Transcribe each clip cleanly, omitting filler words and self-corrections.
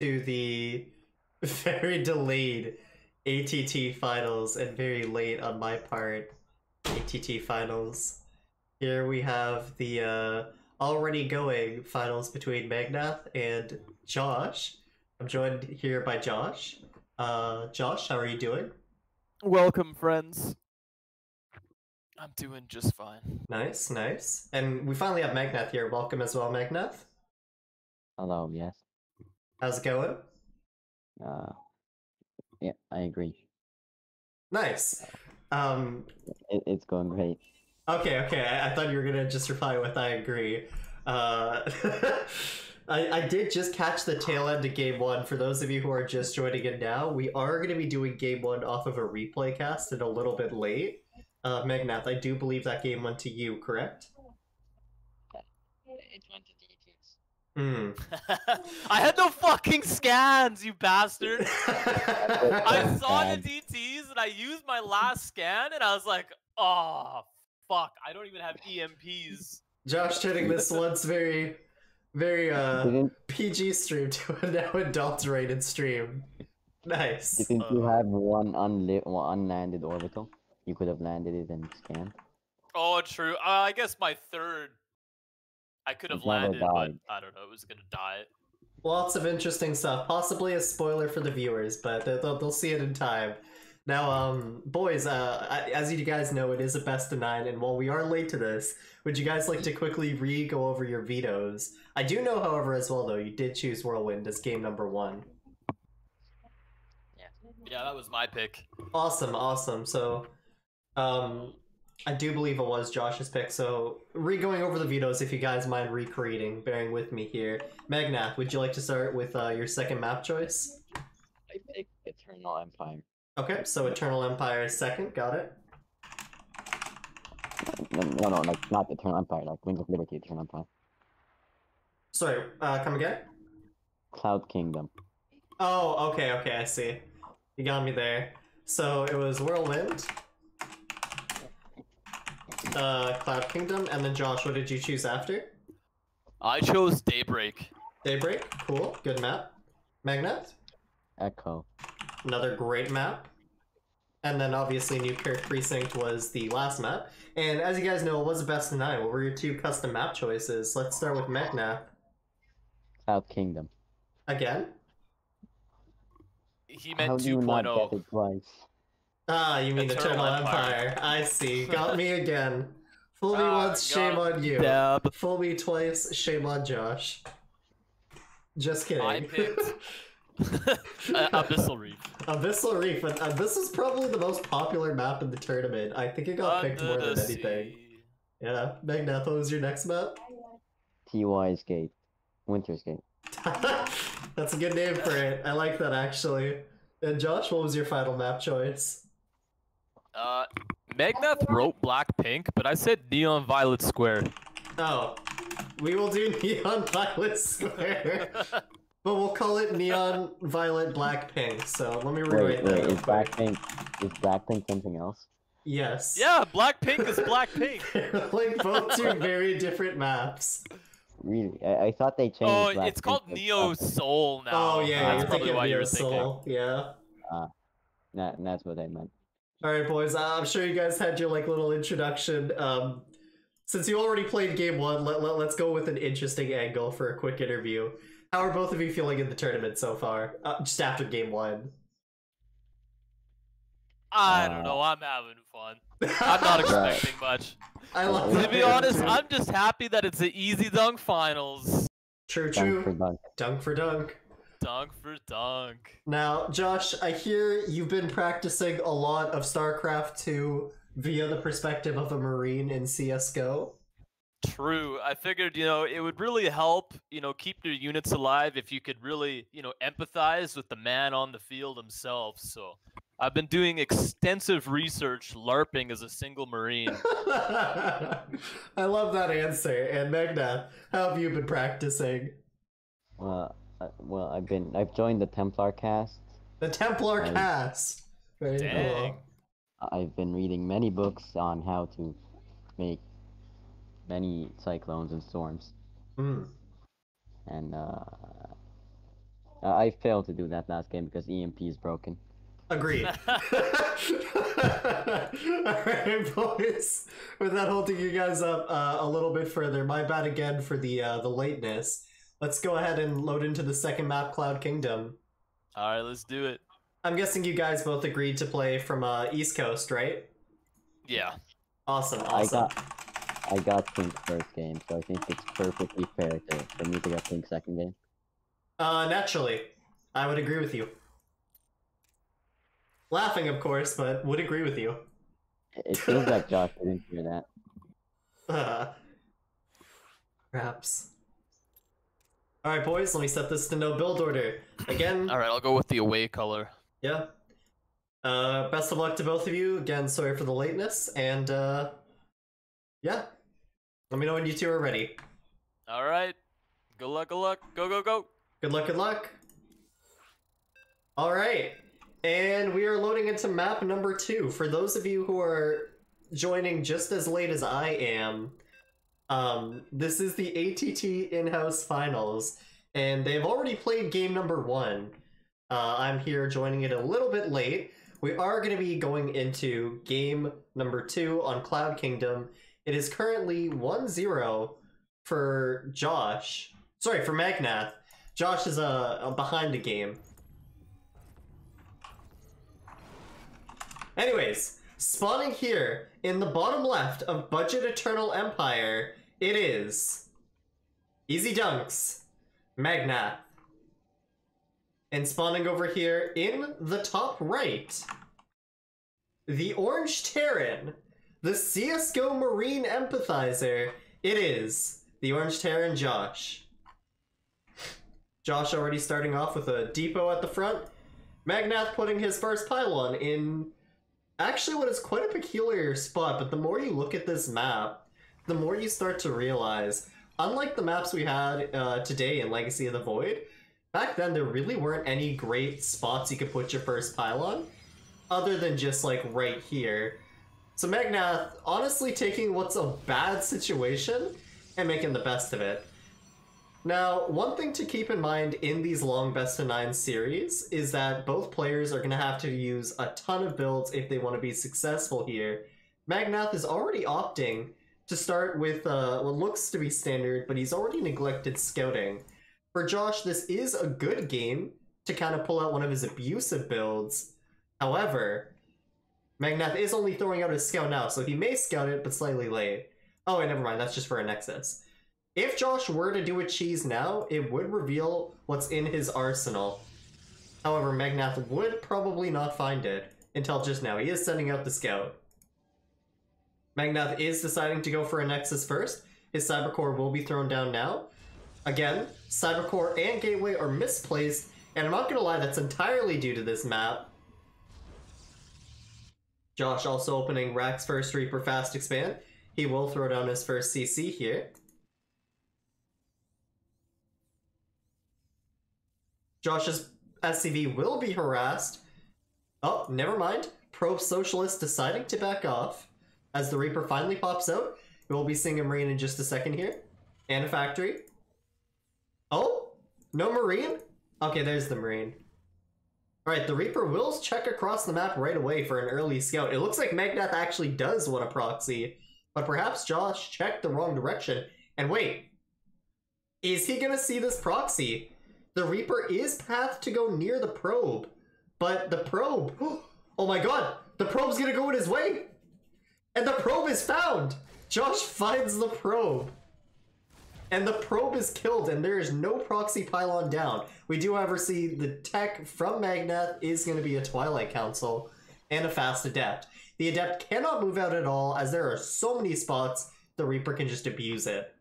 to the very delayed ATT finals and very late on my part ATT finals. Here we have the already going finals between Magnath and Josh. I'm joined here by Josh. Josh, how are you doing? Welcome, friends. I'm doing just fine. Nice, nice. And we finally have Magnath here. Welcome as well, Magnath. Hello, yes. How's it going? Yeah, I agree. Nice. It's going great. Okay. I thought you were gonna just reply with "I agree." I did just catch the tail end of Game 1. For those of you who are just joining in now, we are going to be doing Game 1 off of a replay cast and a little bit late. Magnath, I do believe that game went to you, correct? It went to DTs. I had no fucking scans, you bastard! I saw the DTs and I used my last scan and I was like, oh, fuck, I don't even have EMPs. Josh turning this once very PG stream to a now adulterated stream. Nice. Didn't you have one unlanded orbital? You could have landed it and scanned. Oh, true. I guess my third, I could have landed, but I don't know, it was gonna die. Lots of interesting stuff. Possibly a spoiler for the viewers, but they'll see it in time. Now, boys, as you guys know, it is a best of 9, and while we are late to this, would you guys like to quickly go over your vetoes? I do know, however, as well, though, you did choose Whirlwind as game number 1. Yeah, that was my pick. Awesome. So, I do believe it was Josh's pick, so going over the vetoes, if you guys mind recreating, bearing with me here. Magnath, would you like to start with your second map choice? I picked Eternal Empire. Okay, so Eternal Empire is second, got it. No, like not Eternal Empire, like Wings of Liberty, Eternal Empire. Sorry, come again? Cloud Kingdom. Oh, okay, I see. You got me there. So it was Whirlwind, Cloud Kingdom, and then Josh, what did you choose after? I chose Daybreak. Daybreak, cool, good map. Magnath? Echo. Another great map. And then obviously Newkirk Precinct was the last map. And as you guys know, it was a best of 9. What were your 2 custom map choices? Let's start with Magnath. Cloud Kingdom. Again? He meant How do you not 2.0. get it twice? Ah, you mean Eternal Empire. I see. Got me again. Fool me once, shame on you. Dab. Fool me twice, shame on Josh. Just kidding. I picked Abyssal Reef. Abyssal Reef. And this is probably the most popular map in the tournament. I think it got picked more than anything. Yeah. Magnath, what was your next map? TY's Gate. Winter's Gate. That's a good name for it. I like that, actually. And Josh, what was your final map choice? Magnath wrote Black Pink, but I said Neon Violet Square. Oh. We will do Neon Violet Square. But we'll call it Neon Violet Black Pink, so let me rewrite that. Is Blackpink something else? Yes. Yeah, Black Pink is Black Pink. Like both 2 very different maps. Really? I thought they changed. Oh, Blackpink it's called to Neo Soul now. Oh yeah, that's probably why you were thinking. Soul. Yeah. That's what I meant. Alright, boys, I'm sure you guys had your little introduction. Since you already played game 1, let's go with an interesting angle for a quick interview. How are both of you feeling in the tournament so far? Just after game 1. I don't know, I'm having fun. I'm not expecting much. I love To be honest, I'm just happy that it's an easy dunk finals. True. Dunk for dunk. Dunk for dunk. Dunk for dunk. Now, Josh, I hear you've been practicing a lot of StarCraft 2 via the perspective of a Marine in CSGO. True. I figured, it would really help, keep your units alive if you could really, empathize with the man on the field himself. So I've been doing extensive research LARPing as a single Marine. I love that answer. And Magnath, how have you been practicing? Well, I've joined the Templar cast. The Templar cast. Very Dang. cool. I've been reading many books on how to make many cyclones and storms. Mm. And I failed to do that last game because EMP is broken. Agreed. Alright, boys. Without holding you guys up a little bit further, my bad again for the lateness. Let's go ahead and load into the second map, Cloud Kingdom. Alright, let's do it. I'm guessing you guys both agreed to play from East Coast, right? Yeah. Awesome. I got Pink first game, so I think it's perfectly fair for me to get Pink second game. Naturally. I would agree with you. Laughing, of course, but would agree with you. It feels like Josh didn't hear that. Perhaps. Alright, boys, let me set this to no build order. Again. Alright, I'll go with the away color. Yeah. Best of luck to both of you. Again, sorry for the lateness, and yeah. Let me know when you two are ready. Alright. Good luck, good luck. Go, go, go. Good luck, good luck. Alright. And we are loading into map number 2. For those of you who are joining just as late as I am, this is the ATT in-house finals, and they've already played game number 1. I'm here joining it a little bit late. We are going to be going into game number 2 on Cloud Kingdom. It is currently 1-0 for Josh. Sorry, for Magnath. Josh is behind the game. Anyways, spawning here in the bottom left of Budget Eternal Empire, it is Easy Dunks, Magnath. And spawning over here in the top right, the AllThingsTerran, the CSGO Marine Empathizer, it is the AllThingsTerran Josh. Josh already starting off with a depot at the front. Magnath putting his first pylon in actually what is quite a peculiar spot, but the more you look at this map, the more you start to realize, unlike the maps we had today in Legacy of the Void, back then there really weren't any great spots you could put your first pylon, other than just like right here. So Magnath honestly taking what's a bad situation and making the best of it. Now, one thing to keep in mind in these long best of 9 series is that both players are going to have to use a ton of builds if they want to be successful here. Magnath is already opting to start with what looks to be standard, but he's already neglected scouting. For Josh, this is a good game to kind of pull out one of his abusive builds. However, Magnath is only throwing out his scout now, so he may scout it, but slightly late. Oh, wait, never mind, that's just for a Nexus. If Josh were to do a cheese now, it would reveal what's in his arsenal. However, Magnath would probably not find it until just now. He is sending out the scout. Magnath is deciding to go for a Nexus first. His Cybercore will be thrown down now. Again, Cybercore and Gateway are misplaced, and I'm not gonna lie, that's entirely due to this map. Josh also opening Rack's first Reaper Fast Expand. He will throw down his first CC here. Josh's SCV will be harassed. Oh, never mind. Probe Socialist deciding to back off. As the Reaper finally pops out, we'll be seeing a Marine in just a second here. And a Factory. Oh, no Marine? Okay, there's the Marine. Alright, the Reaper will check across the map right away for an early scout. It looks like Magnath actually does want a proxy, but perhaps Josh checked the wrong direction. And wait, is he gonna see this proxy? The Reaper is pathed to go near the probe, but the probe, oh my god, the probe's gonna go in his way! And the probe is found! Josh finds the probe. And the probe is killed, and there is no proxy pylon down. We do, however, see the tech from Magnath is going to be a Twilight Council and a Fast Adept. The Adept cannot move out at all, as there are so many spots the Reaper can just abuse it.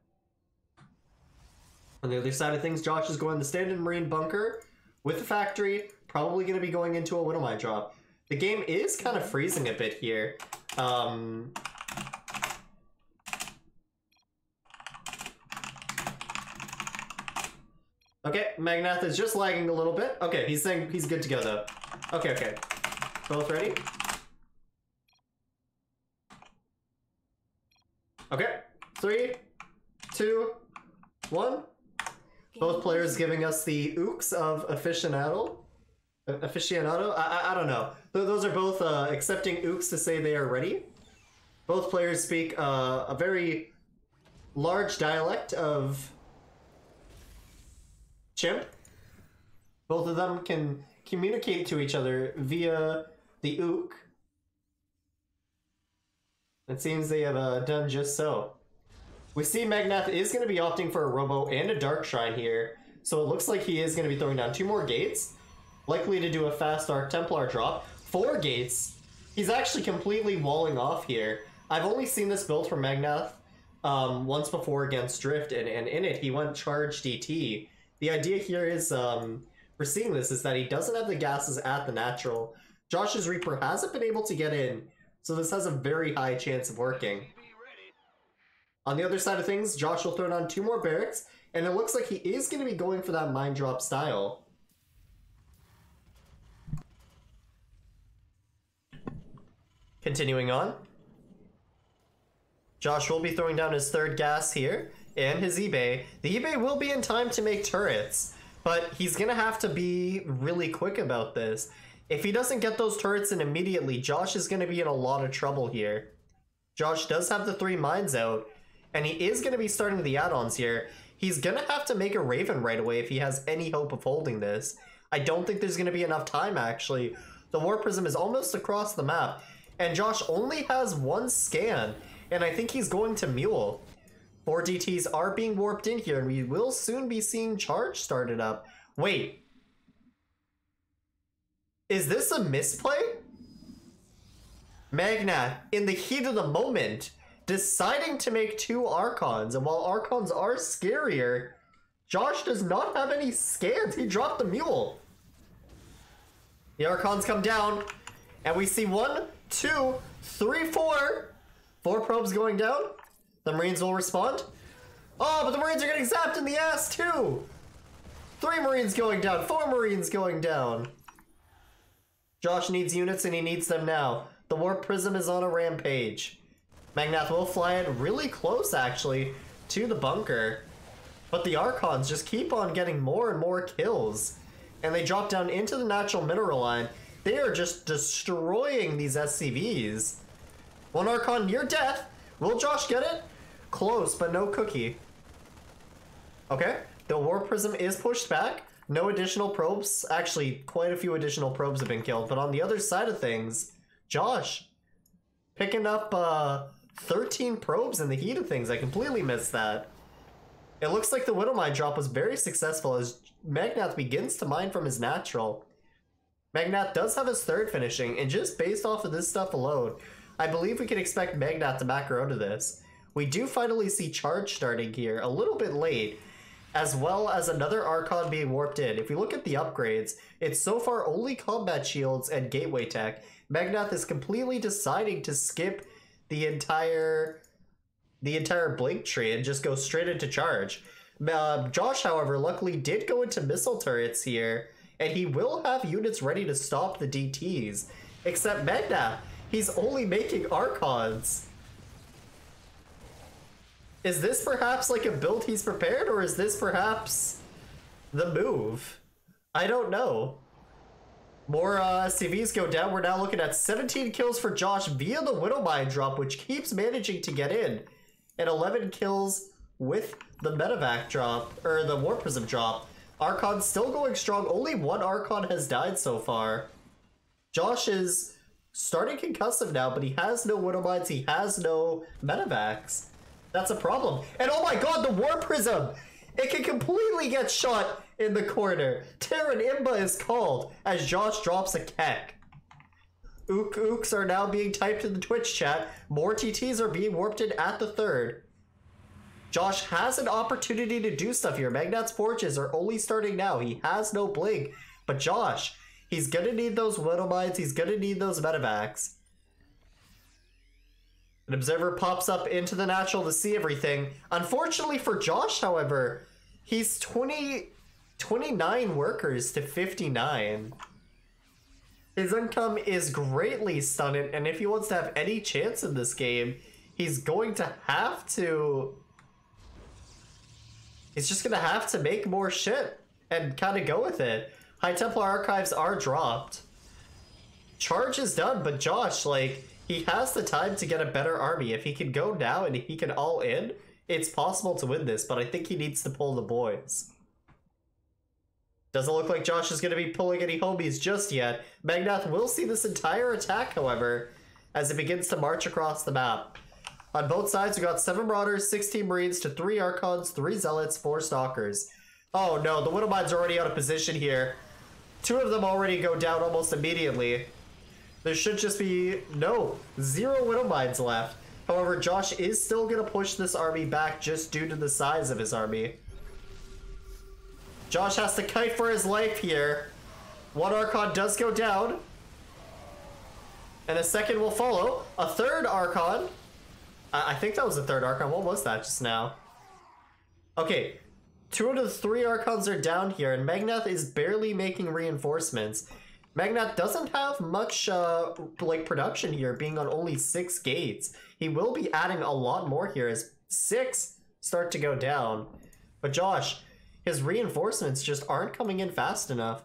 On the other side of things, Josh is going to Standard Marine Bunker with the Factory, probably going to be going into a Widowmine drop. The game is kind of freezing a bit here. Okay, Magnath is just lagging a little bit. Okay, he's saying he's good to go though. Okay, okay. Both ready? Okay, 3, 2, 1. Both players giving us the ooks of aficionado. Aficionado? I don't know. Those are both accepting ooks to say they are ready. Both players speak a very large dialect of Chimp. Both of them can communicate to each other via the ook. It seems they have done just so. We see Magnath is going to be opting for a Robo and a Dark Shrine here, so it looks like he is going to be throwing down 2 more gates, likely to do a fast Dark Templar drop. 4 gates. He's actually completely walling off here. I've only seen this build from Magnath once before against Drift, and in it he went charge DT. The idea here is, we're seeing this, is that he doesn't have the gases at the natural. Josh's Reaper hasn't been able to get in, so this has a very high chance of working. On the other side of things, Josh will throw down 2 more barracks, and it looks like he is going to be going for that mine drop style. Continuing on. Josh will be throwing down his 3rd gas here, and his eBay. The eBay will be in time to make turrets, but he's going to have to be really quick about this. If he doesn't get those turrets in immediately, Josh is going to be in a lot of trouble here. Josh does have the 3 mines out, and he is going to be starting the add-ons here. He's going to have to make a Raven right away if he has any hope of holding this. I don't think there's going to be enough time, actually. The War Prism is almost across the map, and Josh only has 1 scan, and I think he's going to Mule. 4 DTs are being warped in here, and we will soon be seeing charge started up. Wait. Is this a misplay? Magnath, in the heat of the moment, deciding to make 2 Archons, and while Archons are scarier, Josh does not have any scans. He dropped the Mule. The Archons come down, and we see 1, 2, 3, 4. 4 probes going down. The Marines will respond. Oh, but the Marines are getting zapped in the ass too! 3 Marines going down, 4 Marines going down. Josh needs units, and he needs them now. The Warp Prism is on a rampage. Magnath will fly it really close, actually, to the bunker. But the Archons just keep on getting more and more kills. And they drop down into the natural mineral line. They are just destroying these SCVs. 1 Archon near death. Will Josh get it? Close, but no cookie. Okay, the Warp Prism is pushed back. No additional probes. Actually, quite a few additional probes have been killed. But on the other side of things, Josh picking up 13 probes in the heat of things. I completely missed that. It looks like the Widowmine drop was very successful as Magnath begins to mine from his natural. Magnath does have his 3rd finishing, and just based off of this stuff alone, I believe we can expect Magnath to macro out of this. We do finally see charge starting here, a little bit late, as well as another Archon being warped in. If we look at the upgrades, it's so far only combat shields and gateway tech. Magnath is completely deciding to skip the entire blink tree and just go straight into charge. Josh, however, luckily did go into missile turrets here, and he will have units ready to stop the DTs. Except Magnath, he's only making Archons. Is this perhaps like a build he's prepared, or is this perhaps the move? I don't know. More CVs go down. We're now looking at 17 kills for Josh via the Widowmine drop, which keeps managing to get in. And 11 kills with the Medevac drop, or the War Prism drop. Archon still going strong. Only 1 Archon has died so far. Josh is starting concussive now, but he has no Widowmines. He has no Medevacs. That's a problem. And oh my god, the War Prism! It can completely get shot in the corner. Terran Imba is called as Josh drops a Keck. Ooks are now being typed in the Twitch chat. More TTs are being warped in at the 3rd. Josh has an opportunity to do stuff here. Magnath's forges are only starting now. He has no blink. But Josh, he's gonna need those Widowmines. He's gonna need those Medevacs. An observer pops up into the natural to see everything. Unfortunately for Josh, however, he's 29 workers to 59. His income is greatly stunted, and if he wants to have any chance in this game, he's going to have to He's just gonna have to make more shit and kind of go with it. High Templar Archives are dropped. Charge is done, but Josh, like, he has the time to get a better army. If he can go now and he can all in, it's possible to win this, but I think he needs to pull the boys. Doesn't look like Josh is going to be pulling any homies just yet. Magnath will see this entire attack, however, as it begins to march across the map. On both sides, we got 7 Marauders, 16 Marines to 3 Archons, 3 Zealots, 4 Stalkers. Oh no, the Widowmines are already out of position here. 2 of them already go down almost immediately. There should just be, no, 0 Widowmines left. However, Josh is still going to push this army back just due to the size of his army. Josh has to kite for his life here. 1 Archon does go down. And a second will follow. A 3rd Archon. I think that was a 3rd Archon. What was that just now? Okay. 2 out of the 3 Archons are down here, and Magnath is barely making reinforcements. Magnath doesn't have much like production here, being on only 6 gates. He will be adding a lot more here as 6 start to go down. But Josh, his reinforcements just aren't coming in fast enough.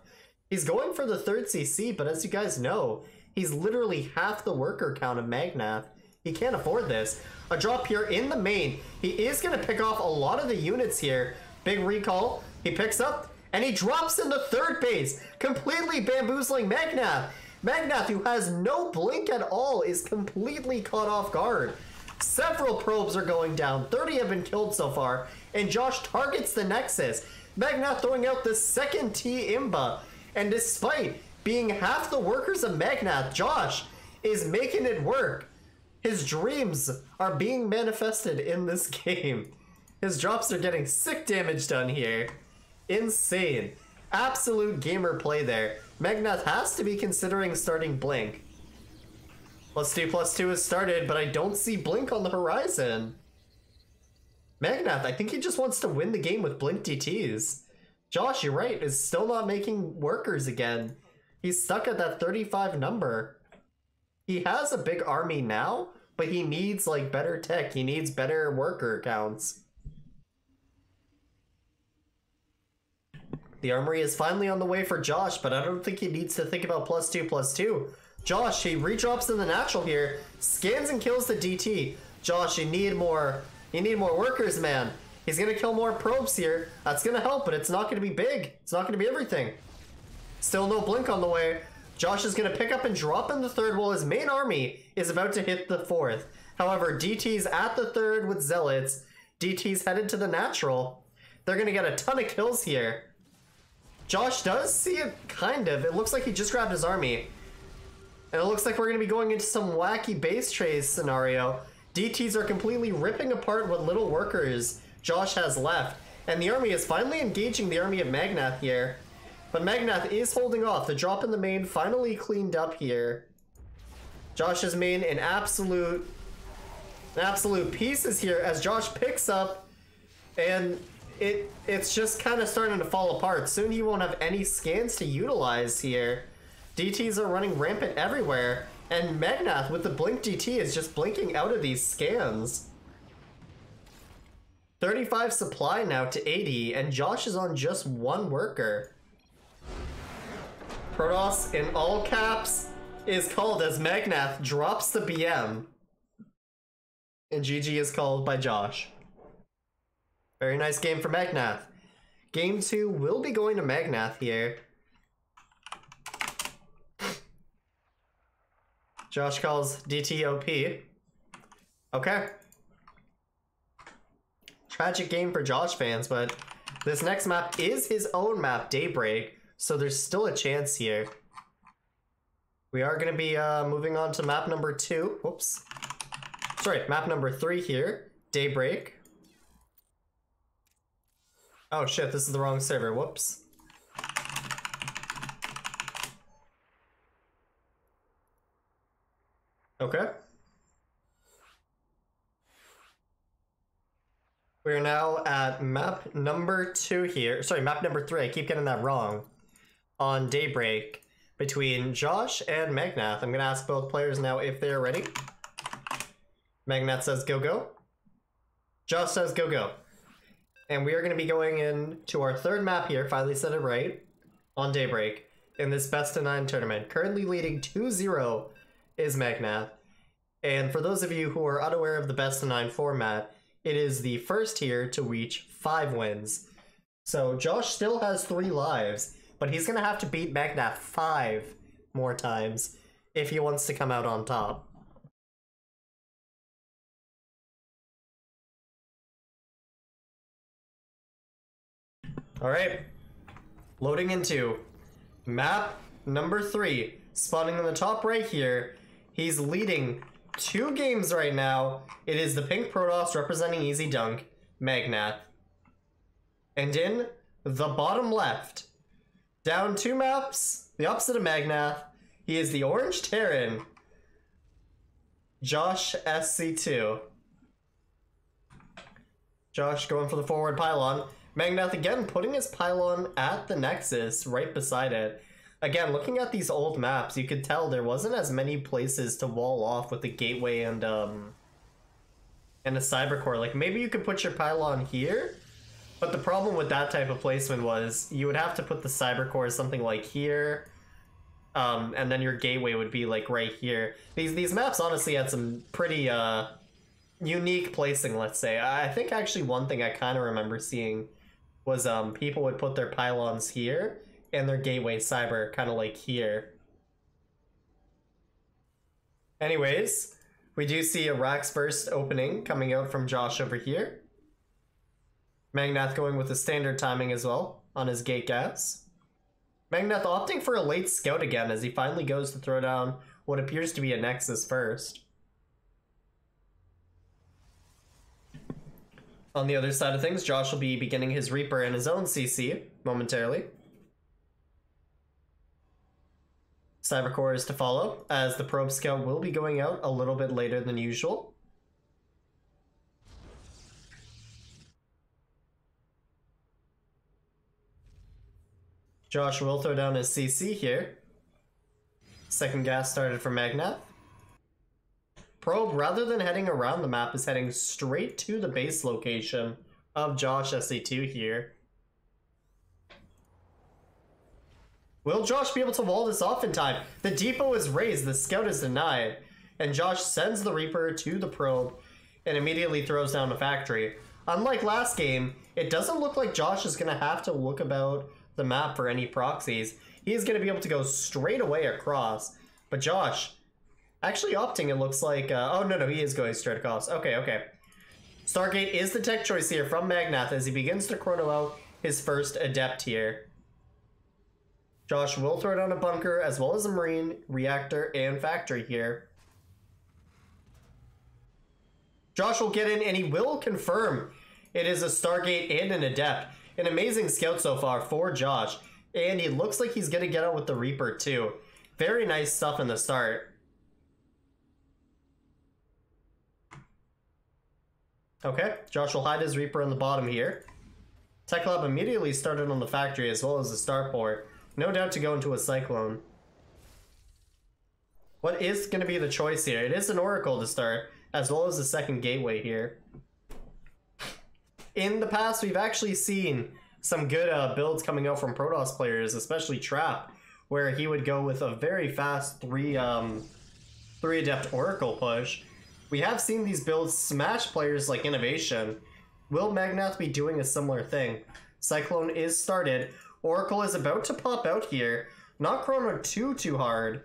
He's going for the 3rd CC, but as you guys know, he's literally half the worker count of Magnath. He can't afford this. A drop here in the main. He is going to pick off a lot of the units here. Big recall. He picks up, and he drops in the 3rd base, completely bamboozling Magnath. Magnath, who has no blink at all, is completely caught off guard. Several probes are going down. 30 have been killed so far, and Josh targets the Nexus. Magnath throwing out the 2nd T Imba, and despite being half the workers of Magnath, Josh is making it work. His dreams are being manifested in this game. His drops are getting sick damage done here. Insane. Absolute gamer play there. Magnath has to be considering starting Blink. +2/+2 has started, but I don't see Blink on the horizon. Magnath, I think he just wants to win the game with Blink DTs. Josh, you're right, is still not making workers again. He's stuck at that 35 number. He has a big army now, but he needs like better tech. He needs better worker counts. The armory is finally on the way for Josh, but I don't think he needs to think about +2/+2. Josh, he redrops in the natural here, scans and kills the DT. Josh, you need more workers, man. He's gonna kill more probes here. That's gonna help, but it's not gonna be big. It's not gonna be everything. Still no blink on the way. Josh is gonna pick up and drop in the 3rd while his main army is about to hit the 4th. However, DT's at the 3rd with Zealots. DT's headed to the natural. They're gonna get a ton of kills here. Josh does see it, kind of. It looks like he just grabbed his army. And it looks like we're going to be going into some wacky base trays scenario. DTs are completely ripping apart what little workers Josh has left. And the army is finally engaging the army of Magnath here. But Magnath is holding off. The drop in the main finally cleaned up here. Josh's main in absolute pieces here as Josh picks up, and it's just kind of starting to fall apart. Soon he won't have any scans to utilize here. DTs are running rampant everywhere, and Magnath with the blink DT is just blinking out of these scans. 35 supply now to 80, and Josh is on just 1 worker. Protoss in all caps is called as Magnath drops the BM. And GG is called by Josh. Very nice game for Magnath. Game 2 will be going to Magnath here. Josh calls DT OP. Okay. Tragic game for Josh fans, but this next map is his own map, Daybreak, so there's still a chance here. We are going to be moving on to map number 2. Whoops. Sorry, map number 3 here, Daybreak. Oh shit, this is the wrong server. Whoops. Okay. We're now at map number 2 here. Sorry, map number 3. I keep getting that wrong. On Daybreak between Josh and Magnath. I'm gonna ask both players now if they're ready. Magnath says go go. Josh says go go. And we are going to be going into our third map here, finally said it right, on Daybreak, in this best of 9 tournament. Currently leading 2-0 is Magnath. And for those of you who are unaware of the best of 9 format, it is the first tier to reach 5 wins. So Josh still has 3 lives, but he's going to have to beat Magnath 5 more times if he wants to come out on top. Alright, loading into map number 3. Spawning on the top right here, he's leading 2 games right now. It is the pink Protoss representing Easy Dunk, Magnath. And in the bottom left, down 2 maps, the opposite of Magnath, he is the orange Terran, Josh SC2. Josh going for the forward pylon. Magnath again putting his pylon at the nexus right beside it. Again, looking at these old maps, you could tell there wasn't as many places to wall off with the gateway and a cyber core. Like maybe you could put your pylon here, but the problem with that type of placement was you would have to put the cyber core something like here, and then your gateway would be like right here. These maps honestly had some pretty unique placing, let's say. I think actually one thing I kind of remember seeing was people would put their pylons here and their gateway cyber kind of like here. Anyways, we do see a Rax Burst opening coming out from Josh over here. Magnath going with the standard timing as well on his gate gas. Magnath opting for a late scout again as he finally goes to throw down what appears to be a Nexus first. On the other side of things, Josh will be beginning his Reaper in his own CC momentarily. Cybercore is to follow, as the Probe Scout will be going out a little bit later than usual. Josh will throw down his CC here. Second gas started for Magnath. Probe, rather than heading around the map, is heading straight to the base location of Josh SC2 here. Will Josh be able to wall this off in time? The depot is raised, the scout is denied, and Josh sends the Reaper to the probe and immediately throws down the factory. Unlike last game, it doesn't look like Josh is going to have to look about the map for any proxies. He's going to be able to go straight away across, but Josh actually opting, it looks like, oh no, he is going straight across. Okay. Stargate is the tech choice here from Magnath as he begins to chrono out his first Adept here. Josh will throw down a bunker as well as a Marine, Reactor, and Factory here. Josh will get in and he will confirm it is a Stargate and an Adept. An amazing scout so far for Josh. And he looks like he's going to get out with the Reaper too. Very nice stuff in the start. Okay, Josh will hide his Reaper on the bottom here. Tech Lab immediately started on the factory as well as the starport. No doubt to go into a Cyclone. What is going to be the choice here? It is an Oracle to start, as well as the second gateway here. In the past, we've actually seen some good builds coming out from Protoss players, especially Trap, where he would go with a very fast 3 Adept Oracle push. We have seen these builds smash players like Innovation. Will Magnath be doing a similar thing? Cyclone is started. Oracle is about to pop out here. Not chrono too hard.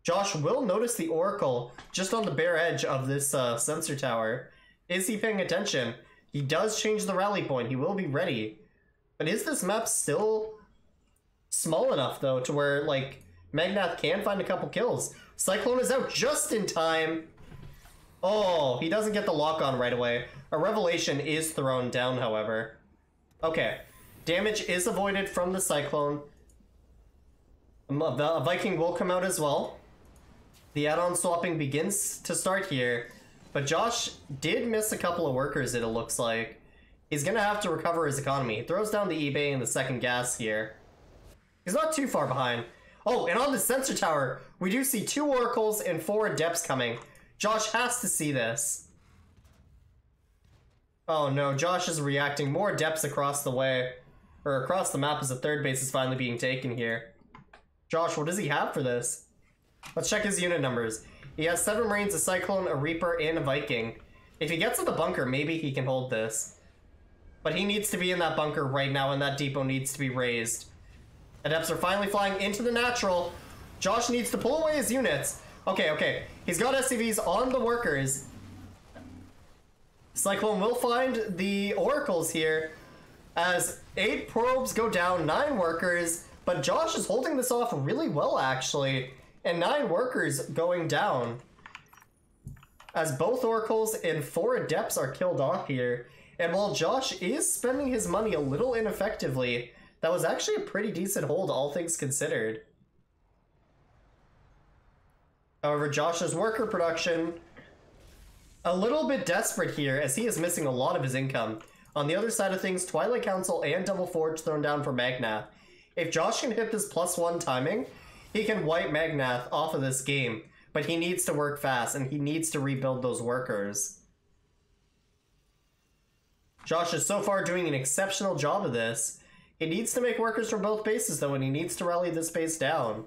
Josh will notice the Oracle just on the bare edge of this sensor tower. Is he paying attention? He does change the rally point. He will be ready. But is this map still small enough, though, to where, like, Magnath can find a couple kills? Cyclone is out just in time. Oh, he doesn't get the lock on right away. A Revelation is thrown down, however. Okay. Damage is avoided from the Cyclone. A Viking will come out as well. The add-on swapping begins to start here. But Josh did miss a couple of workers, it looks like. He's going to have to recover his economy. He throws down the eBay and the second gas here. He's not too far behind. Oh, and on the sensor tower, we do see 2 Oracles and 4 Adepts coming. Josh has to see this. Oh no, Josh is reacting. More depths across the way. Or across the map as the third base is finally being taken here. Josh, what does he have for this? Let's check his unit numbers. He has 7 Marines, a Cyclone, a Reaper, and a Viking. If he gets to the bunker, maybe he can hold this. But he needs to be in that bunker right now, and that depot needs to be raised. Adepts are finally flying into the natural. Josh needs to pull away his units. Okay. He's got SCVs on the workers. Cyclone will find the oracles here as 8 probes go down, 9 workers, but Josh is holding this off really well, actually, and 9 workers going down. As both oracles and 4 adepts are killed off here, and while Josh is spending his money a little ineffectively, that was actually a pretty decent hold, all things considered. However, Josh's worker production, a little bit desperate here, as he is missing a lot of his income. On the other side of things, Twilight Council and Double Forge thrown down for Magnath. If Josh can hit this +1 timing, he can wipe Magnath off of this game, but he needs to work fast, and he needs to rebuild those workers. Josh is so far doing an exceptional job of this. He needs to make workers from both bases, though, and he needs to rally this base down.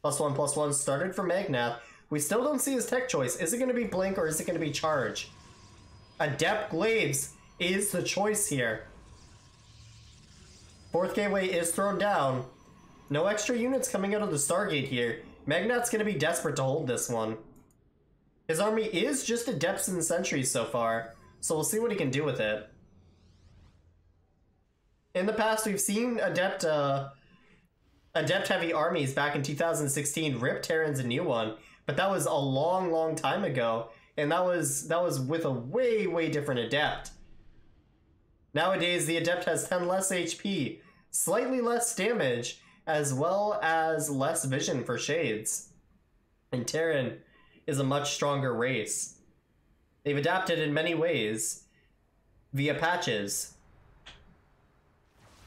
+1/+1 started for Magnath. We still don't see his tech choice. Is it going to be Blink or is it going to be Charge? Adept Glaives is the choice here. 4th gateway is thrown down. No extra units coming out of the Stargate here. Magnath's going to be desperate to hold this one. His army is just Adepts and Sentries so far, so we'll see what he can do with it. In the past, we've seen Adept heavy armies back in 2016 rip Terran's a new one, but that was a long time ago, and that was with a way different Adept. Nowadays, the Adept has 10 less HP, slightly less damage, as well as less vision for shades. And Terran is a much stronger race. They've adapted in many ways via patches.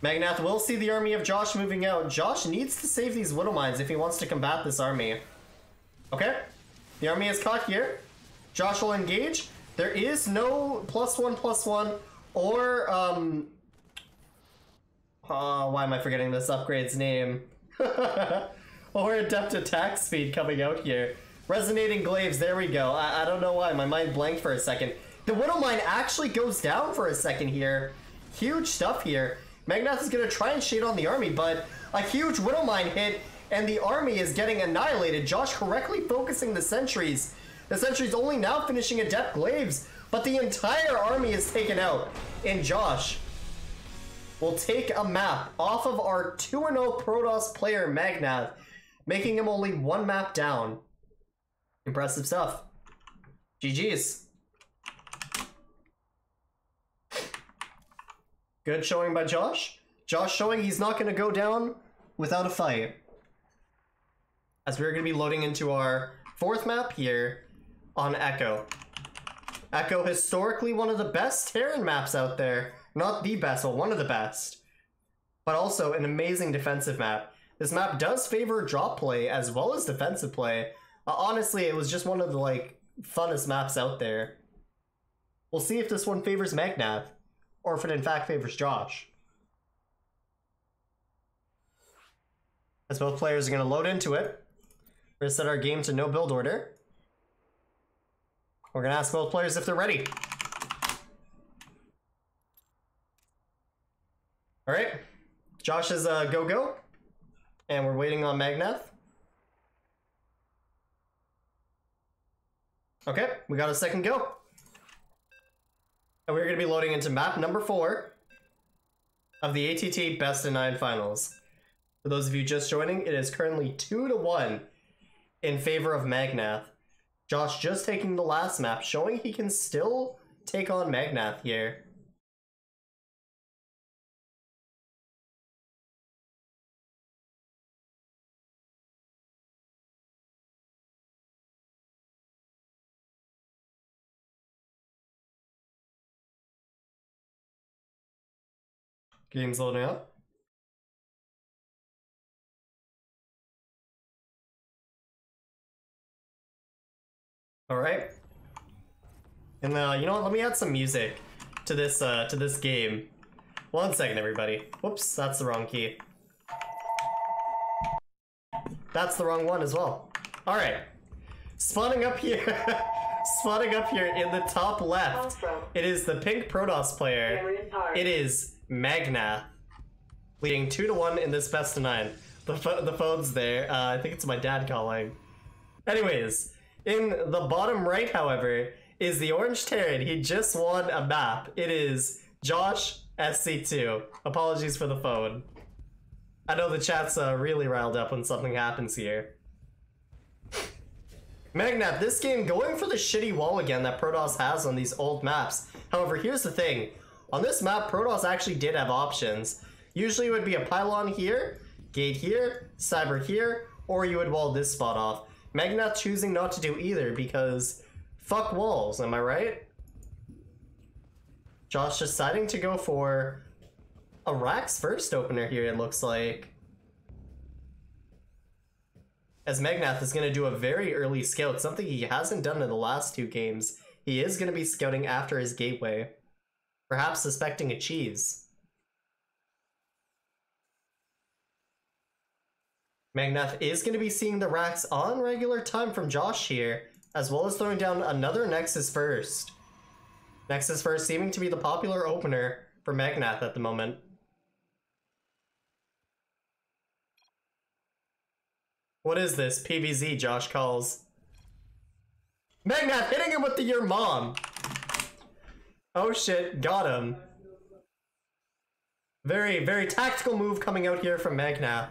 Magnath will see the army of Josh moving out. Josh needs to save these Widow Mines if he wants to combat this army. Okay, the army is caught here. Josh will engage. There is no +1/+1 or, why am I forgetting this upgrade's name? Or Adept attack speed coming out here. Resonating Glaives, there we go. I don't know why, my mind blanked for a second. The Widow Mine actually goes down for a second here. Huge stuff here. Magnath is going to try and shade on the army, but a huge Widow Mine hit, and the army is getting annihilated. Josh correctly focusing the sentries. The sentries only now finishing Adept Glaives, but the entire army is taken out. And Josh will take a map off of our 2-0 Protoss player Magnath, making him only 1 map down. Impressive stuff. GG's. Good showing by Josh. Josh showing he's not going to go down without a fight. As we're going to be loading into our 4th map here on Echo. Echo, historically one of the best Terran maps out there. Not the best, but one of the best. But also an amazing defensive map. This map does favor drop play as well as defensive play. Honestly, it was just one of the funnest maps out there. We'll see if this one favors Magnath, or if it in fact favors Josh. As both players are going to load into it, we're going to set our game to no build order. We're going to ask both players if they're ready. Alright, Josh is go, and we're waiting on Magnath. Okay, we got a second go. And we're going to be loading into map number 4 of the ATT Best of 9 Finals. For those of you just joining, it is currently 2-1 in favor of Magnath. Josh just taking the last map, showing he can still take on Magnath here. Game's loading up. All right. And you know what? Let me add some music to this game. 1 second, everybody. Whoops, that's the wrong key. That's the wrong one as well. All right, spawning up here, spawning up here in the top left. It is the pink Protoss player. It is Magnath, leading 2-1 in this best of 9. The phone's there. I think it's my dad calling. Anyways, in the bottom right, however, is the orange Terran. He just won a map. It is Josh SC2. Apologies for the phone. I know the chat's really riled up when something happens here. Magnath, this game going for the shitty wall again that Protoss has on these old maps. However, here's the thing. On this map, Protoss actually did have options. Usually it would be a pylon here, gate here, cyber here, or you would wall this spot off. Magnath choosing not to do either because fuck walls, am I right? Josh deciding to go for a Rax first opener here, it looks like. As Magnath is going to do a very early scout, something he hasn't done in the last 2 games. He is going to be scouting after his gateway, perhaps suspecting a cheese. Magnath is going to be seeing the Rax on regular time from Josh here, as well as throwing down another Nexus first. Nexus first seeming to be the popular opener for Magnath at the moment. What is this? PVZ, Josh calls. Magnath hitting him with the your mom! Oh shit, got him. Very, very tactical move coming out here from Magnath.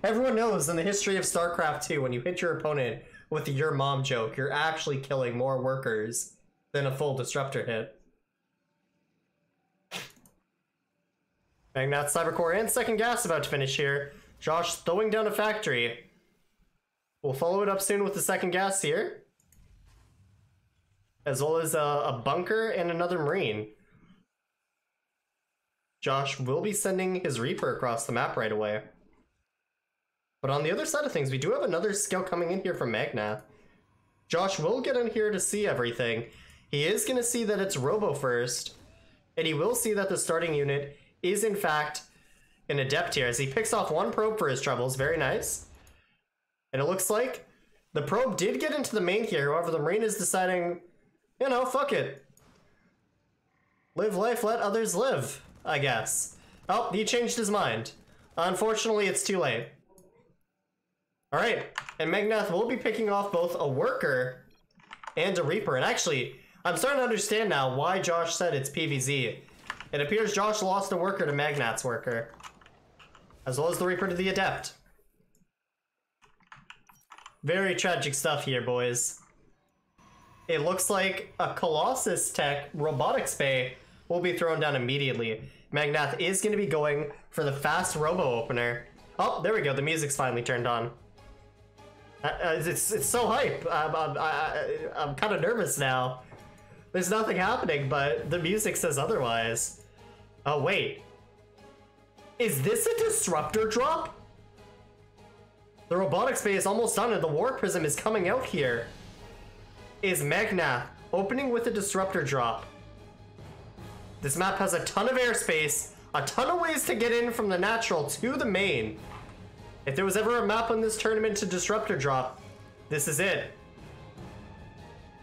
Everyone knows in the history of StarCraft 2, when you hit your opponent with the your mom joke, you're actually killing more workers than a full disruptor hit. Magnath, Cybercore, and second gas about to finish here. Josh throwing down a factory. We'll follow it up soon with the second gas here, as well as a bunker and another marine. Josh will be sending his Reaper across the map right away. But on the other side of things, we do have another scout coming in here from Magnath. Josh will get in here to see everything. He is going to see that it's Robo first, and he will see that the starting unit is in fact an Adept here, as he picks off 1 probe for his troubles. Very nice. And it looks like the probe did get into the main here. However, the Marine is deciding, you know, fuck it. Live life, let others live, I guess. Oh, he changed his mind. Unfortunately, it's too late. Alright, and Magnath will be picking off both a Worker and a Reaper. And actually, I'm starting to understand now why Josh said it's PVZ. It appears Josh lost a Worker to Magnath's Worker, as well as the Reaper to the Adept. Very tragic stuff here, boys. It looks like a Colossus Tech Robotics Bay will be thrown down immediately. Magnath is going to be going for the fast Robo opener. Oh, there we go. The music's finally turned on. It's so hype. I'm kind of nervous now. There's nothing happening, but the music says otherwise. Oh, wait. Is this a disruptor drop? The robotics bay is almost done and the War Prism is coming out here. Is Magnath opening with a disruptor drop? This map has a ton of airspace, a ton of ways to get in from the natural to the main. If there was ever a map on this tournament to disruptor drop, this is it.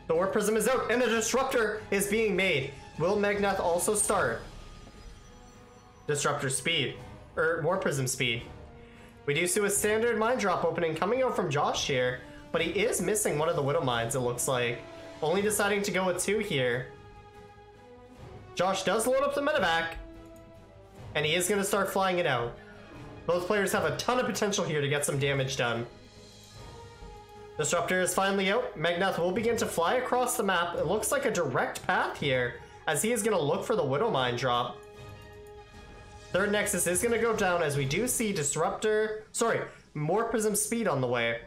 The War Prism is out and the disruptor is being made. Will Magnath also start disruptor speed, or War Prism speed? We do see a standard mine drop opening coming out from Josh here, but he is missing one of the Widow Mines, it looks like. Only deciding to go with 2 here. Josh does load up the medevac, and he is going to start flying it out. Both players have a ton of potential here to get some damage done. Disruptor is finally out. Magnath will begin to fly across the map. It looks like a direct path here, as he is going to look for the Widow Mine drop. Third Nexus is going to go down, as we do see War Prism speed on the way.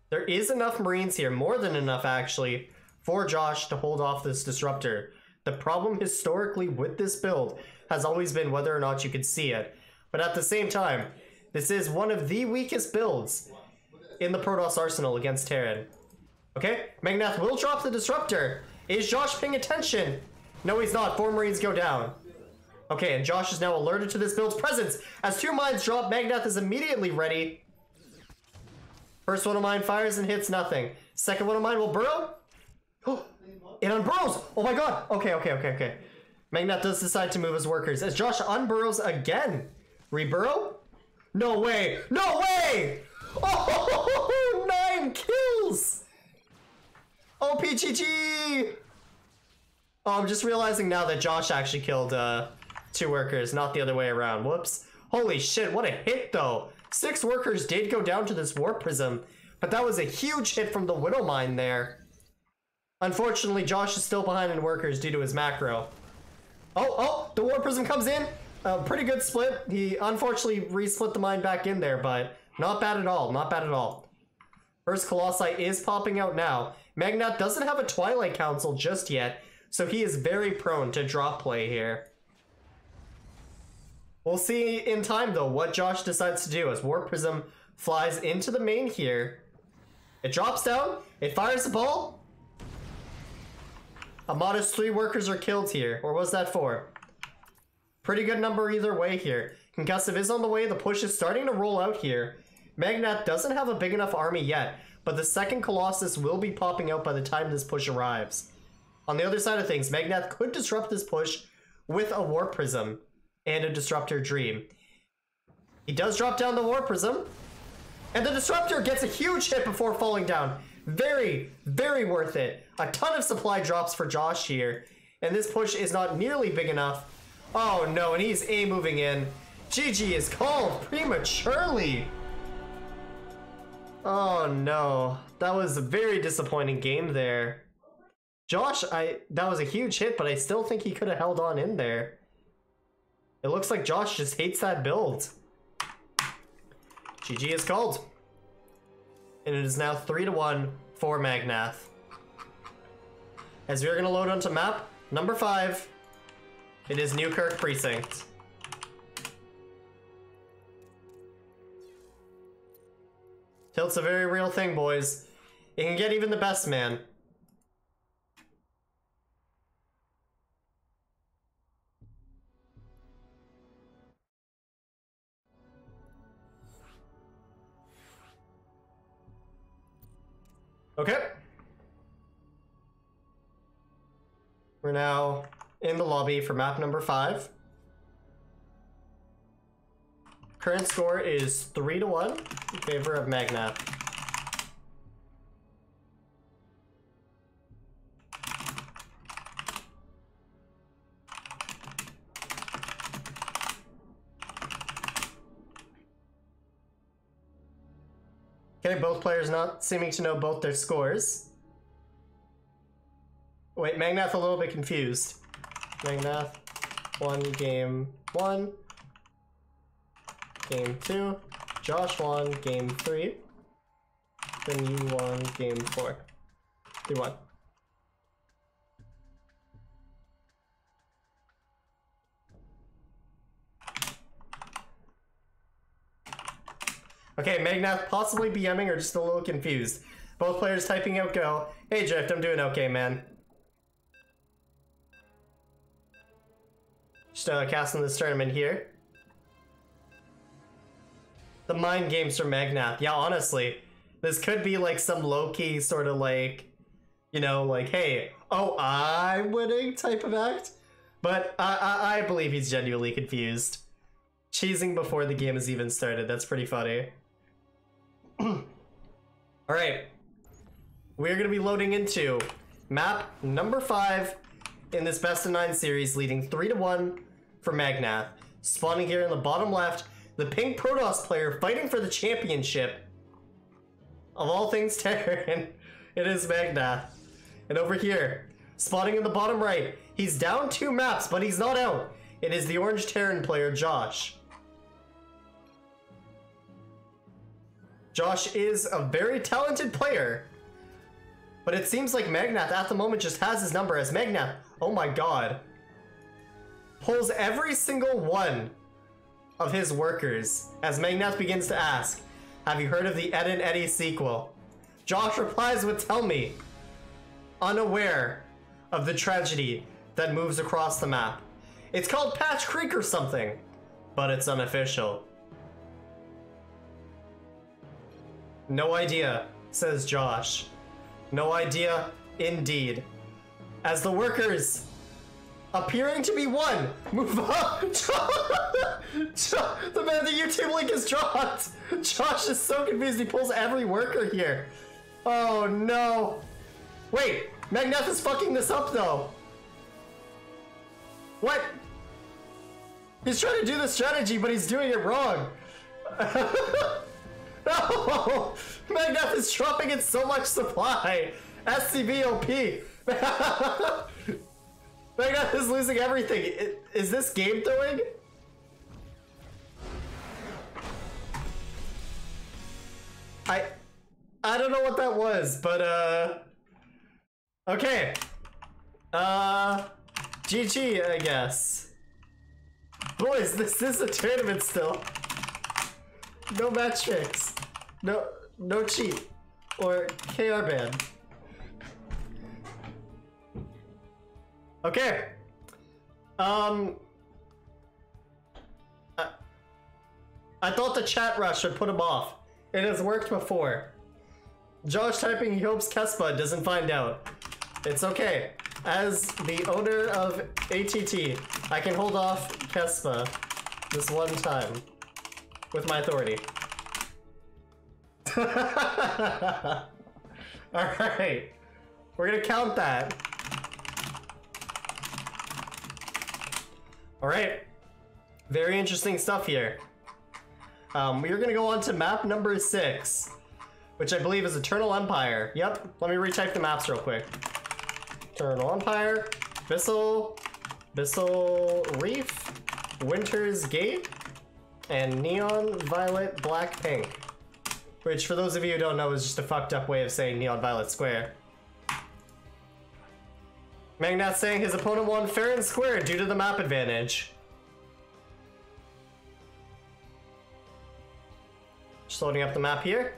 There is enough Marines here, more than enough actually, for Josh to hold off this Disruptor. The problem historically with this build has always been whether or not you could see it. But at the same time, this is one of the weakest builds in the Protoss arsenal against Terran. Okay, Magnath will drop the disruptor. Is Josh paying attention? No, he's not. 4 Marines go down. Okay, and Josh is now alerted to this build's presence. As 2 mines drop, Magnath is immediately ready. First one of mine fires and hits nothing. Second one of mine will burrow. It unburrows! Oh my god! Okay. Magnath does decide to move his workers. As Josh unburrows again. Reburrow? No way! No way! Oh, 9 kills! OPGG! Oh, I'm just realizing now that Josh actually killed 2 workers, not the other way around. Whoops. Holy shit, what a hit though. 6 workers did go down to this Warp Prism, but that was a huge hit from the Widow Mine there. Unfortunately, Josh is still behind in workers due to his macro. Oh, the Warp Prism comes in. Pretty good split. He unfortunately re-split the mine back in there, but not bad at all. Not bad at all. First Colossi is popping out now. Magnath doesn't have a Twilight Council just yet, so he is very prone to drop play here. We'll see in time, though, what Josh decides to do as Warp Prism flies into the main here. It drops down. It fires the ball. A modest 3 workers are killed here. Or was that 4? Pretty good number either way here. Concussive is on the way. The push is starting to roll out here. Magnath doesn't have a big enough army yet, but the second Colossus will be popping out by the time this push arrives. On the other side of things, Magnath could disrupt this push with a Warp Prism and a Disruptor Dream. He does drop down the Warp Prism, and the Disruptor gets a huge hit before falling down. Very, very worth it. A ton of supply drops for Josh here, and this push is not nearly big enough. Oh no, and he's A-moving in. GG is called prematurely. Oh no, that was a very disappointing game there. Josh, that was a huge hit, but I still think he could have held on in there. It looks like Josh just hates that build. GG is called. And it is now 3-1 for Magnath. As we are going to load onto map number 5, it is Newkirk Precinct. Tilt's a very real thing, boys. It can get even the best man. Okay. We're now in the lobby for map number 5. Current score is 3-1 in favor of Magnath. Okay, both players not seeming to know both their scores. Wait, Magnath a little bit confused. Magnath won game 1. Game 2. Josh won game 3. Then you won game 4. 3-1. Okay, Magnath possibly BMing or just a little confused. Both players typing out go. Hey Drift, I'm doing okay, man. Just casting this tournament here. The mind games from Magnath. Yeah, honestly, this could be like some low-key sort of like, you know, like, hey, oh, I'm winning type of act. But I believe he's genuinely confused. Cheesing before the game has even started. That's pretty funny. Alright. We're going to be loading into map number 5 in this best of 9 series, leading 3-1 for Magnath. Spawning here in the bottom left, the pink Protoss player fighting for the championship of AllThingsTerran. It is Magnath. And over here, spawning in the bottom right, he's down 2 maps, but he's not out. It is the orange Terran player, Josh. Josh is a very talented player, but it seems like Magnath at the moment just has his number as Magnath, oh my god, pulls every single one of his workers as Magnath begins to ask, have you heard of the Ed and Eddie sequel? Josh replies with "Tell me," unaware of the tragedy that moves across the map. It's called Patch Creek or something, but it's unofficial. No idea, says Josh. No idea, indeed. As the workers, appearing to be one, move up. The man, the YouTube link is dropped. Josh is so confused, he pulls every worker here. Oh no. Wait, Magnath is fucking this up though. What? He's trying to do the strategy, but he's doing it wrong. No! Magnath is dropping in so much supply. SCVOP. Magnath is losing everything. Is this game throwing? I don't know what that was, but okay. GG, I guess. Boys, this is a tournament still. No match fix. No cheat. Or KR ban. Okay. I thought the chat rush would put him off. It has worked before. Josh typing he hopes Kespa doesn't find out. It's okay. As the owner of ATT, I can hold off Kespa this one time with my authority. Alright. We're gonna count that. Alright. Very interesting stuff here. We're gonna go on to map number 6, which I believe is Eternal Empire. Yep, let me retype the maps real quick. Eternal Empire, Bissell Reef, Winter's Gate, and Neon Violet Black Pink. Which, for those of you who don't know, is just a fucked up way of saying Neon Violet Square. Magnath saying his opponent won fair and square due to the map advantage. Just loading up the map here.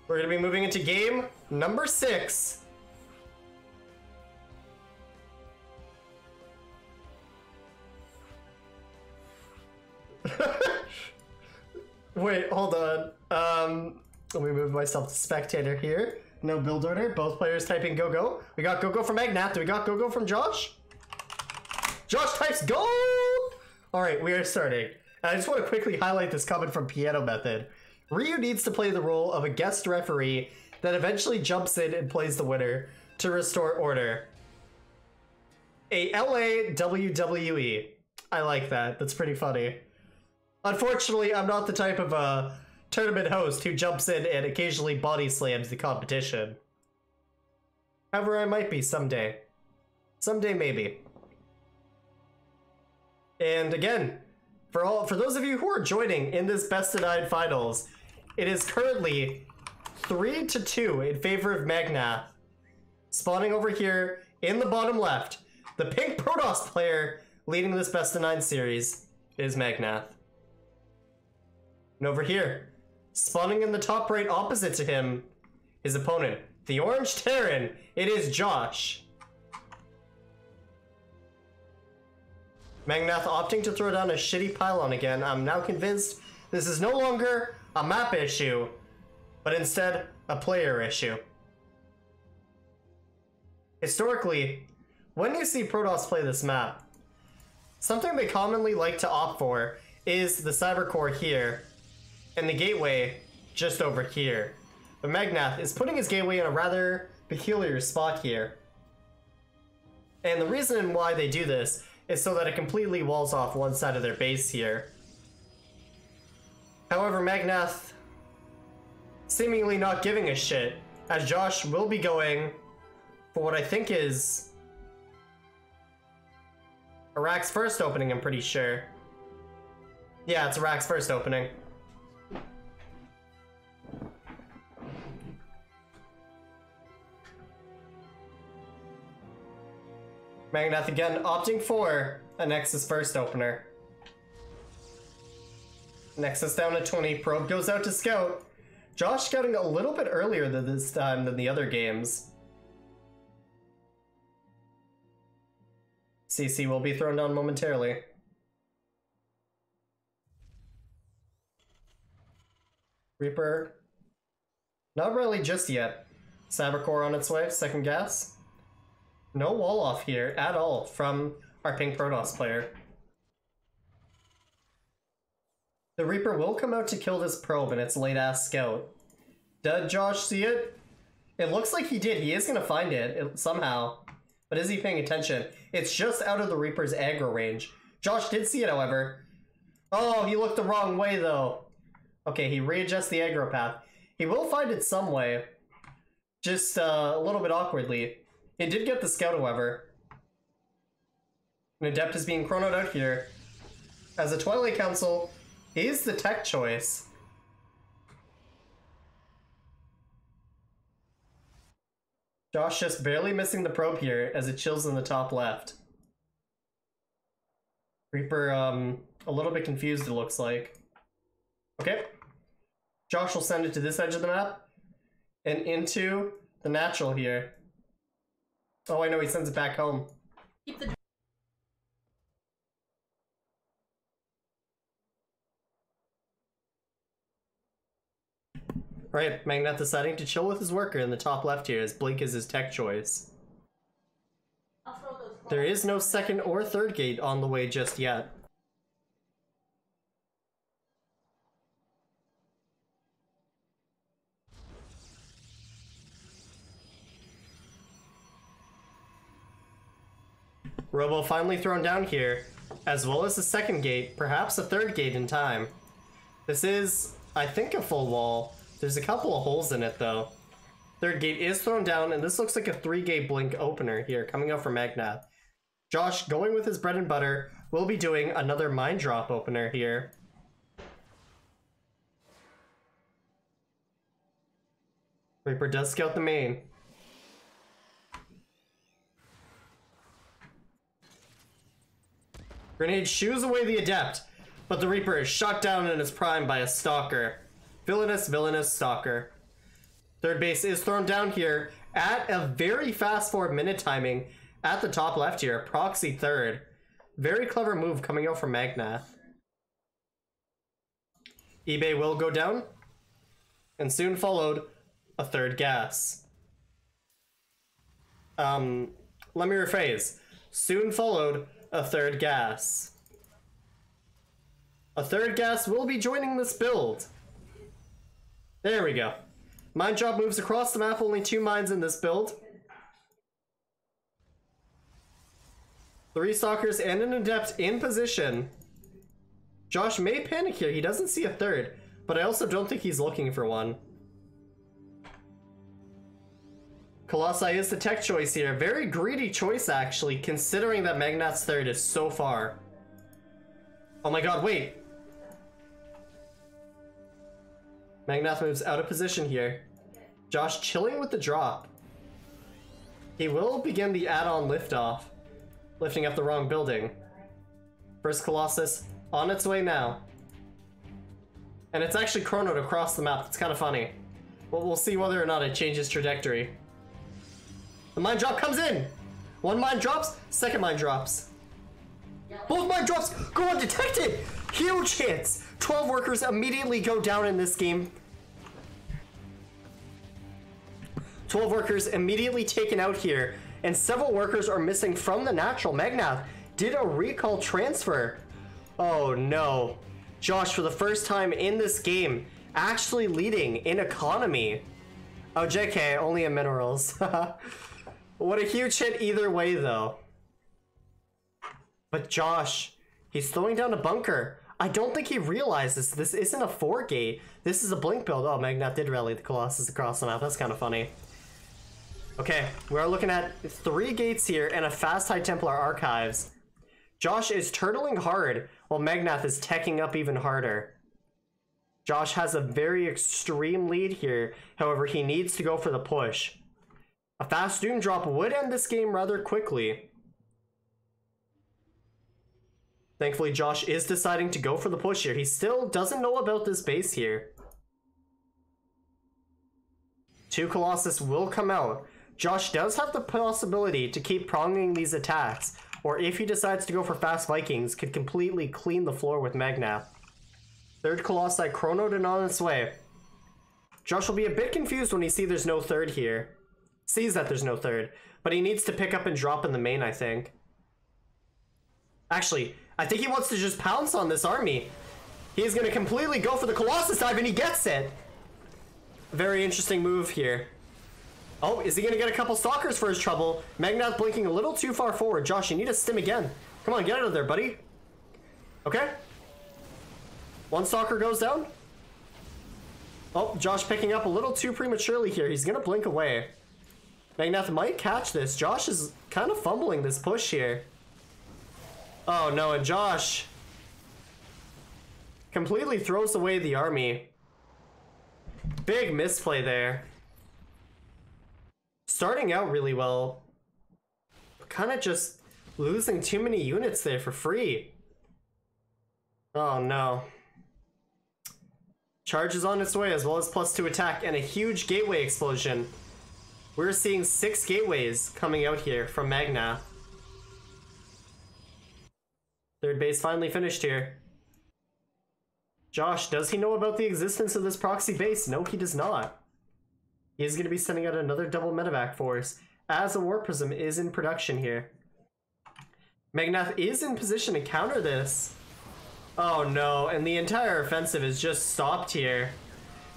We're going to be moving into game number 6. Wait, hold on. Let me move myself to spectator here. No build order. Both players typing go go. We got go go from Magnath. Do we got go go from Josh? Josh types go! Alright, we are starting. I just want to quickly highlight this comment from Piano Method. Ryu needs to play the role of a guest referee that eventually jumps in and plays the winner to restore order. A LA WWE. I like that. That's pretty funny. Unfortunately, I'm not the type of tournament host who jumps in and occasionally body slams the competition. However, I might be someday. Someday, maybe. And again, for those of you who are joining in this best of 9 finals, it is currently 3-2 in favor of Magnath. Spawning over here in the bottom left, the pink Protoss player leading this best of 9 series is Magnath. And over here, spawning in the top right opposite to him, his opponent, the orange Terran, it is Josh. Magnath opting to throw down a shitty pylon again. I'm now convinced this is no longer a map issue, but instead a player issue. Historically, when you see Protoss play this map, something they commonly like to opt for is the Cyber Core here, and the gateway just over here. But Magnath is putting his gateway in a rather peculiar spot here. And the reason why they do this is so that it completely walls off one side of their base here. However, Magnath seemingly not giving a shit, as Josh will be going for what I think is Iraq's first opening, I'm pretty sure. Yeah, it's Iraq's first opening. Magnath again opting for a Nexus first opener. Nexus down to 20. Probe goes out to scout. Josh scouting a little bit earlier this time than the other games. CC will be thrown down momentarily. Reaper. Not really just yet. Cybercore on its way, second gas. No wall off here at all from our Pink Protoss player. The Reaper will come out to kill this probe in its late-ass scout. Did Josh see it? It looks like he did. He is going to find it somehow. But is he paying attention? It's just out of the Reaper's aggro range. Josh did see it, however. Oh, he looked the wrong way, though. Okay, he readjusts the aggro path. He will find it some way. Just a little bit awkwardly. He did get the scout, however. An Adept is being chronoed out here. As a Twilight Council is the tech choice. Josh just barely missing the probe here as it chills in the top left. Reaper, a little bit confused, it looks like. Okay. Josh will send it to this edge of the map and into the natural here. Oh, I know, he sends it back home. Keep the Right, Magnath deciding to chill with his worker in the top left here as Blink is his tech choice. There is no second or third gate on the way just yet. Robo finally thrown down here, as well as the second gate, perhaps a third gate in time. This is, I think, a full wall. There's a couple of holes in it, though. Third gate is thrown down, and this looks like a 3-gate blink opener here, coming out from Magnath. Josh, going with his bread and butter, will be doing another mine drop opener here. Reaper does scout the main. Grenade shoos away the Adept, but the Reaper is shot down in his prime by a Stalker. Villainous, villainous Stalker. Third base is thrown down here at a very fast forward minute timing at the top left here. Proxy third. Very clever move coming out from Magnath. eBay will go down, and soon followed a third gas. Let me rephrase. Soon followed a third gas. A third gas will be joining this build. There we go. Mine drop moves across the map, only 2 mines in this build. 3 Stalkers and an Adept in position. Josh may panic here, he doesn't see a third, but I also don't think he's looking for one. Colossi is the tech choice here. Very greedy choice, actually, considering that Magnath's third is so far. Oh my god, wait. Magnath moves out of position here. Josh chilling with the drop. He will begin the add-on liftoff, lifting up the wrong building. First Colossus on its way now. And it's actually chronoed across the map. It's kind of funny. Well, we'll see whether or not it changes trajectory. The mine drop comes in! 1 mine drops, second mine drops. Both mine drops go undetected! Huge hits! 12 workers immediately go down in this game. 12 workers immediately taken out here, and several workers are missing from the natural. Magnath did a recall transfer. Oh no. Josh, for the first time in this game, actually leading in economy. Oh, JK, only in minerals. What a huge hit either way, though. But Josh, he's throwing down a bunker. I don't think he realizes this isn't a 4-gate. This is a blink build. Oh, Magnath did rally the Colossus across the map. That's kind of funny. Okay, we're looking at 3 gates here and a fast High Templar Archives. Josh is turtling hard while Magnath is teching up even harder. Josh has a very extreme lead here. However, he needs to go for the push. A fast Doom drop would end this game rather quickly. Thankfully, Josh is deciding to go for the push here. He still doesn't know about this base here. 2 Colossus will come out. Josh does have the possibility to keep pronging these attacks, or if he decides to go for fast Vikings, could completely clean the floor with Magnath. 3rd Colossi chronoed and on its way. Josh will be a bit confused when he sees there's no 3rd here. Sees that there's no 3rd, but he needs to pick up and drop in the main, I think. Actually, I think he wants to just pounce on this army. He's going to completely go for the Colossus dive, and he gets it! Very interesting move here. Oh, is he going to get a couple stalkers for his trouble? Magnath blinking a little too far forward. Josh, you need to stim again. Come on, get out of there, buddy. Okay. 1 stalker goes down. Oh, Josh picking up a little too prematurely here. He's going to blink away. Magnath might catch this. Josh is kind of fumbling this push here. Oh no, and Josh completely throws away the army. Big misplay there. Starting out really well, but kind of just losing too many units there for free. Oh no. Charge is on its way, as well as +2 attack and a huge gateway explosion. We're seeing 6 gateways coming out here from Magnath. 3rd base finally finished here. Josh, does he know about the existence of this proxy base? No, he does not. He is going to be sending out another double medevac force, as a Warp Prism is in production here. Magnath is in position to counter this. Oh no, and the entire offensive is just stopped here.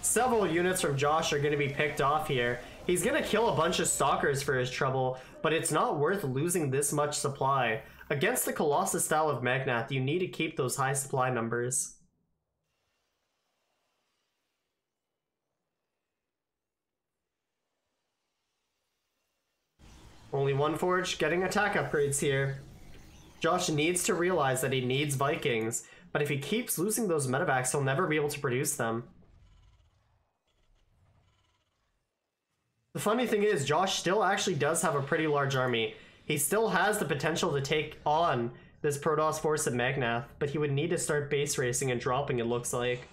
Several units from Josh are going to be picked off here. He's going to kill a bunch of stalkers for his trouble, but it's not worth losing this much supply. Against the Colossus style of Magnath, you need to keep those high supply numbers. Only 1 forge, getting attack upgrades here. Josh needs to realize that he needs Vikings, but if he keeps losing those medevacs, he'll never be able to produce them. The funny thing is, Josh still actually does have a pretty large army. He still has the potential to take on this Protoss force of Magnath, but he would need to start base racing and dropping, it looks like.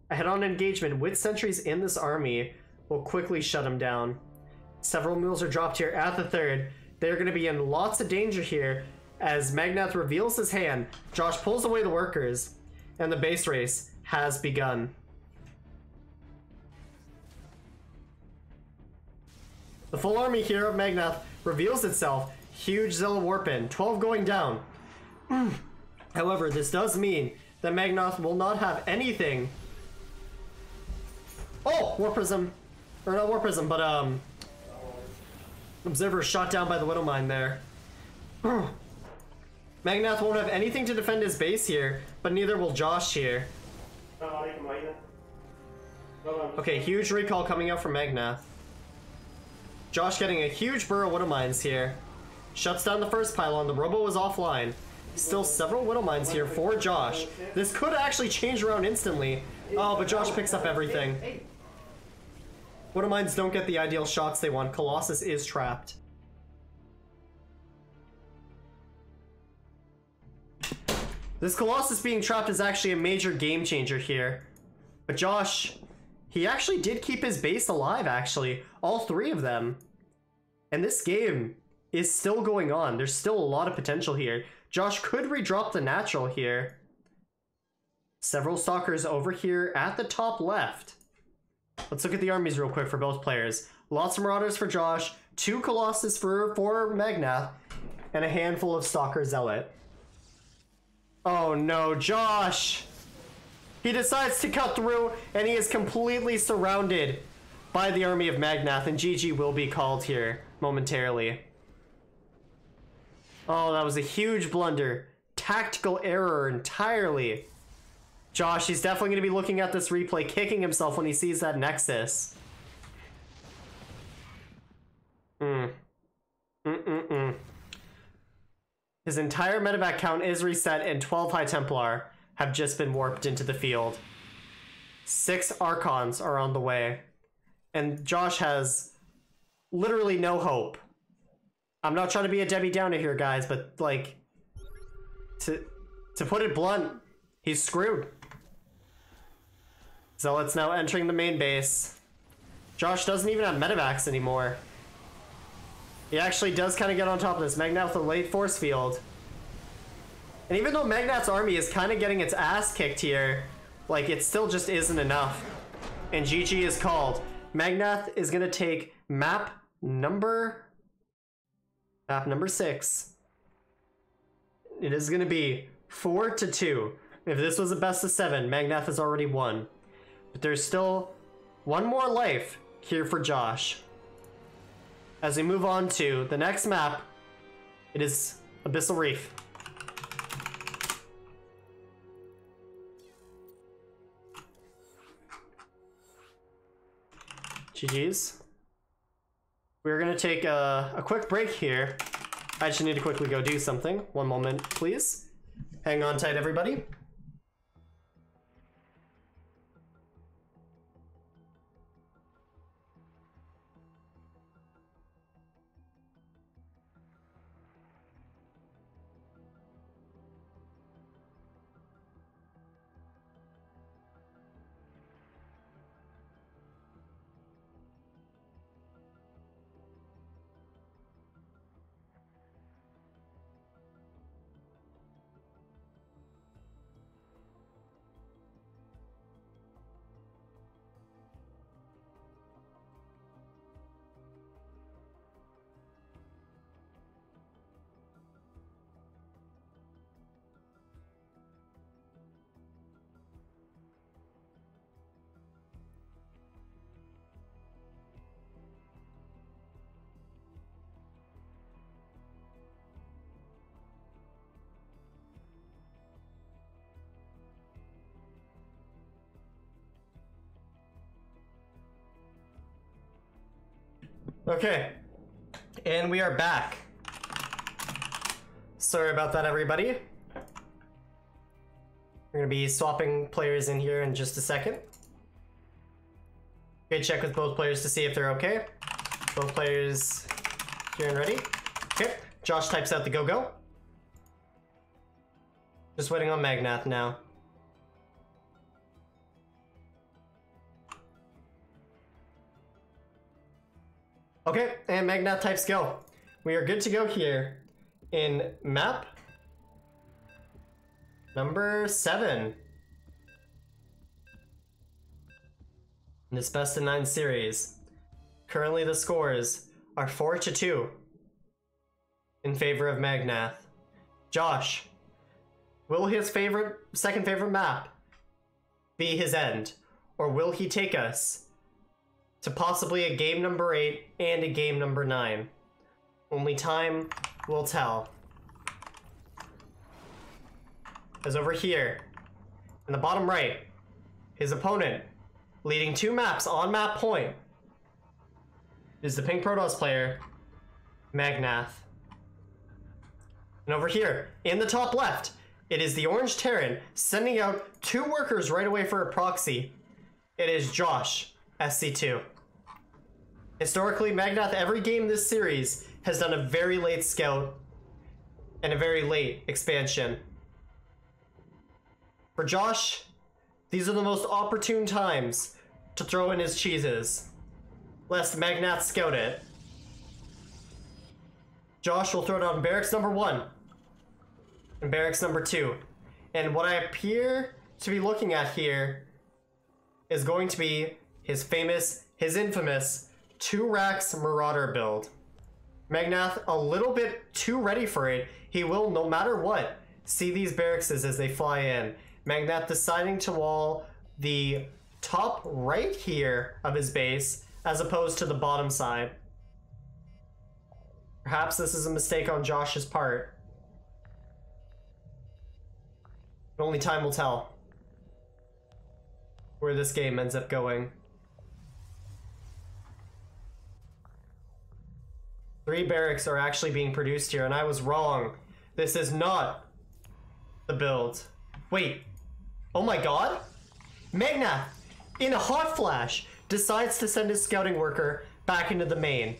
A head-on engagement with sentries in this army will quickly shut him down. Several mules are dropped here at the 3rd. They're going to be in lots of danger here as Magnath reveals his hand. Josh pulls away the workers, and the base race has begun. The full army here of Magnath reveals itself. Huge Zilla Warpin, 12 going down. However, this does mean that Magnath will not have anything. Oh, Warp Prism. Or not Warp Prism, but Observer shot down by the Widow Mine there. Magnath won't have anything to defend his base here, but neither will Josh here. Okay, huge recall coming out from Magnath. Josh getting a huge burrow Widow Mines here. Shuts down the first pylon, the Robo is offline. Still several Widow Mines here for Josh. This could actually change around instantly. Oh, but Josh picks up everything. Widow Mines don't get the ideal shots they want. Colossus is trapped. This Colossus being trapped is actually a major game changer here. But Josh, he actually did keep his base alive, actually. All 3 of them. And this game is still going on. There's still a lot of potential here. Josh could redrop the natural here. Several stalkers over here at the top left. Let's look at the armies real quick for both players. Lots of Marauders for Josh, 2 Colossus for Magnath, and a handful of Stalker Zealot. Oh no, Josh! He decides to cut through, and he is completely surrounded by the army of Magnath, and GG will be called here momentarily. Oh, that was a huge blunder. Tactical error entirely. Josh, he's definitely going to be looking at this replay, kicking himself when he sees that Nexus. His entire medevac count is reset, and 12 High Templar have just been warped into the field. 6 Archons are on the way. And Josh has literally no hope. I'm not trying to be a Debbie Downer here, guys, but, like, To put it blunt, he's screwed. Zealot's now entering the main base. Josh doesn't even have medevacs anymore. He actually does kind of get on top of this. Magnath with a late force field. And even though Magnath's army is kind of getting its ass kicked here, like, it still just isn't enough. And GG is called. Magnath is going to take map number 6. It is going to be 4-2. If this was a best of 7, Magnath has already won. But there's still one more life here for Josh. As we move on to the next map, it is Abyssal Reef. GG's. We're gonna take a quick break here. I just need to quickly go do something. One moment, please. Hang on tight, everybody. Okay, and we are back. Sorry about that, everybody. We're gonna be swapping players in here in just a second. Okay, check with both players to see if they're okay. Both players here and ready. Okay, Josh types out the go-go. Just waiting on Magnath now. Okay, and Magnath types go. We are good to go here in map number 7. In this best of 9 series. Currently the scores are 4-2 in favor of Magnath. Josh, will his second favorite map be his end? Or will he take us to possibly a game number 8 and a game number 9? Only time will tell. As over here, in the bottom right, his opponent, leading 2 maps on map point, is the Pink Protoss player, Magnath. And over here, in the top left, it is the Orange Terran sending out 2 workers right away for a proxy. It is Josh, SC2. Historically, Magnath, every game this series, has done a very late scout and a very late expansion. For Josh, these are the most opportune times to throw in his cheeses, lest Magnath scout it. Josh will throw down barracks number 1 and barracks number 2. And what I appear to be looking at here is going to be his infamous 2 racks Marauder build. Magnath a little bit too ready for it. He will, no matter what, see these barracks as they fly in. Magnath deciding to wall the top right here of his base as opposed to the bottom side. Perhaps this is a mistake on Josh's part. But only time will tell where this game ends up going. 3 barracks are actually being produced here, and I was wrong. This is not the build. Wait. Oh my god? Magnath, in a hot flash, decides to send his scouting worker back into the main.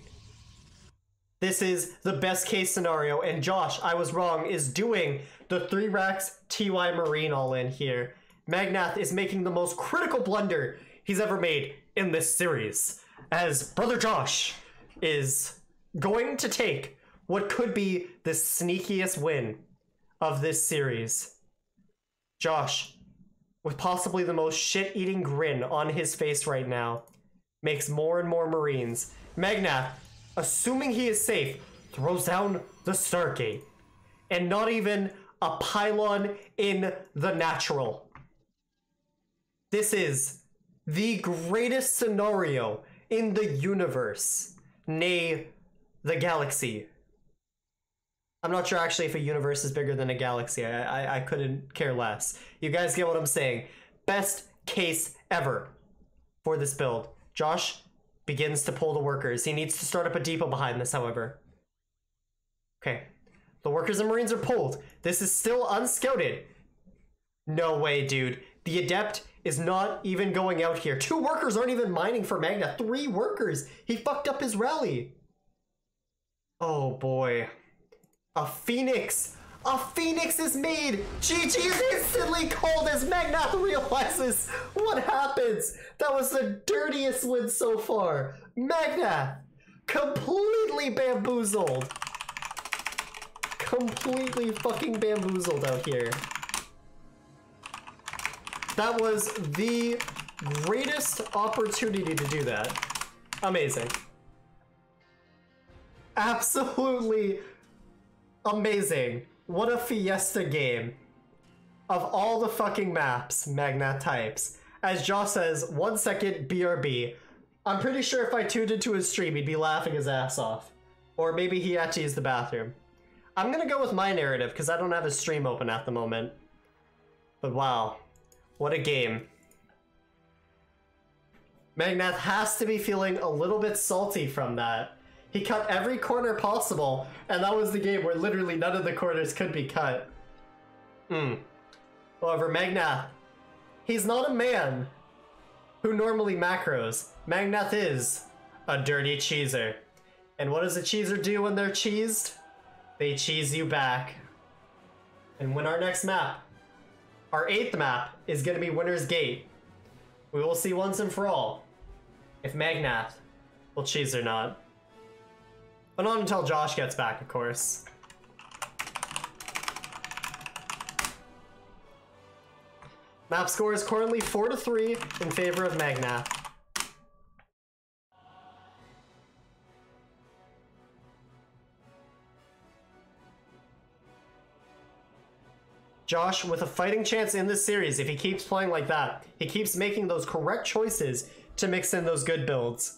This is the best case scenario, and Josh, I was wrong, is doing the 3 racks TY Marine all in here. Magnath is making the most critical blunder he's ever made in this series, as Brother Josh is going to take what could be the sneakiest win of this series. Josh, with possibly the most shit-eating grin on his face right now, makes more and more Marines. Magnath, assuming he is safe, throws down the Stargate. And not even a pylon in the natural. This is the greatest scenario in the universe, nay, the galaxy. I'm not sure actually if a universe is bigger than a galaxy. I couldn't care less. You guys get what I'm saying. Best case ever for this build. Josh begins to pull the workers. He needs to start up a depot behind this, however. Okay. The workers and Marines are pulled. This is still unscouted. No way, dude. The Adept is not even going out here. 2 workers aren't even mining for Magnath. 3 workers. He fucked up his rally. Oh boy. A Phoenix. A Phoenix is made. GG is instantly called as Magnath realizes what happens. That was the dirtiest win so far. Magnath completely bamboozled. Completely fucking bamboozled out here. That was the greatest opportunity to do that. Amazing. Absolutely amazing. What a fiesta game. Of all the fucking maps Magnath types. As Josh says, 1 second BRB. I'm pretty sure if I tuned into his stream, he'd be laughing his ass off. Or maybe he had to use the bathroom. I'm gonna go with my narrative because I don't have a stream open at the moment. But wow, what a game. Magnath has to be feeling a little bit salty from that. He cut every corner possible, and that was the game where literally none of the corners could be cut. However, Magnath, he's not a man who normally macros. Magnath is a dirty cheeser. And what does a cheeser do when they're cheesed? They cheese you back. And when our next map, our 8th map, is going to be Winner's Gate, we will see once and for all if Magnath will cheese or not. But not until Josh gets back, of course. Map score is currently 4-3 in favor of Magnath. Josh, with a fighting chance in this series, if he keeps playing like that, he keeps making those correct choices to mix in those good builds.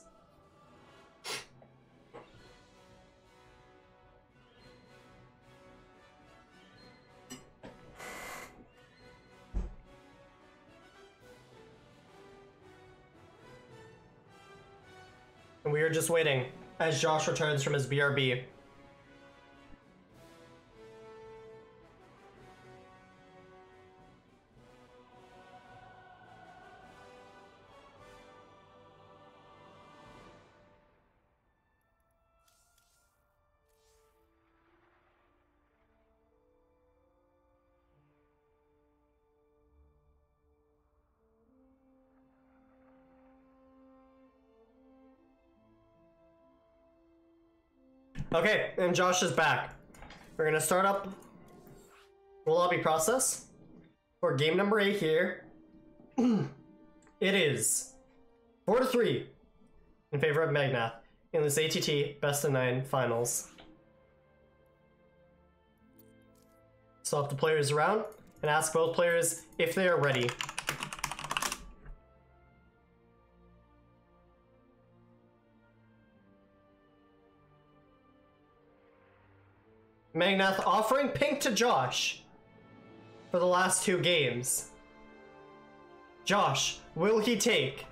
And we are just waiting as Josh returns from his BRB. Okay, and Josh is back. We're gonna start up the lobby process for game number 8 here. It is 4-3 in favor of Magnath in this ATT Best of 9 finals. Swap the players around and ask both players if they are ready. Magnath offering pink to Josh for the last 2 games. Josh, will he take?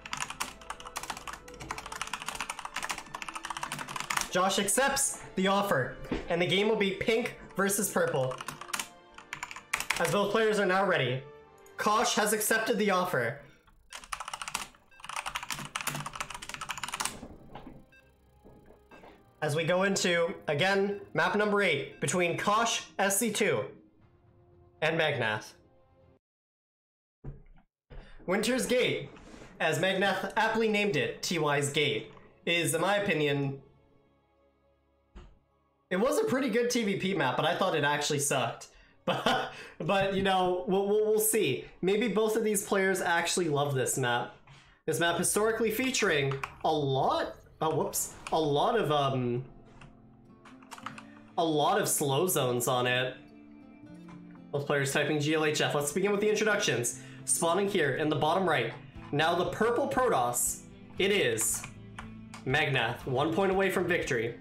Josh accepts the offer, and the game will be pink versus purple. As both players are now ready, Kosh has accepted the offer. As we go into, again, map number 8, between Kosh SC2 and Magnath. Winter's Gate, as Magnath aptly named it, TY's Gate, is, in my opinion, it was a pretty good TVP map, but I thought it actually sucked. But you know, we'll see. Maybe both of these players actually love this map. This map historically featuring a lot of slow zones on it. Both players typing GLHF. Let's begin with the introductions. Spawning here in the bottom right. Now the purple Protoss. It is Magnath, 1 point away from victory.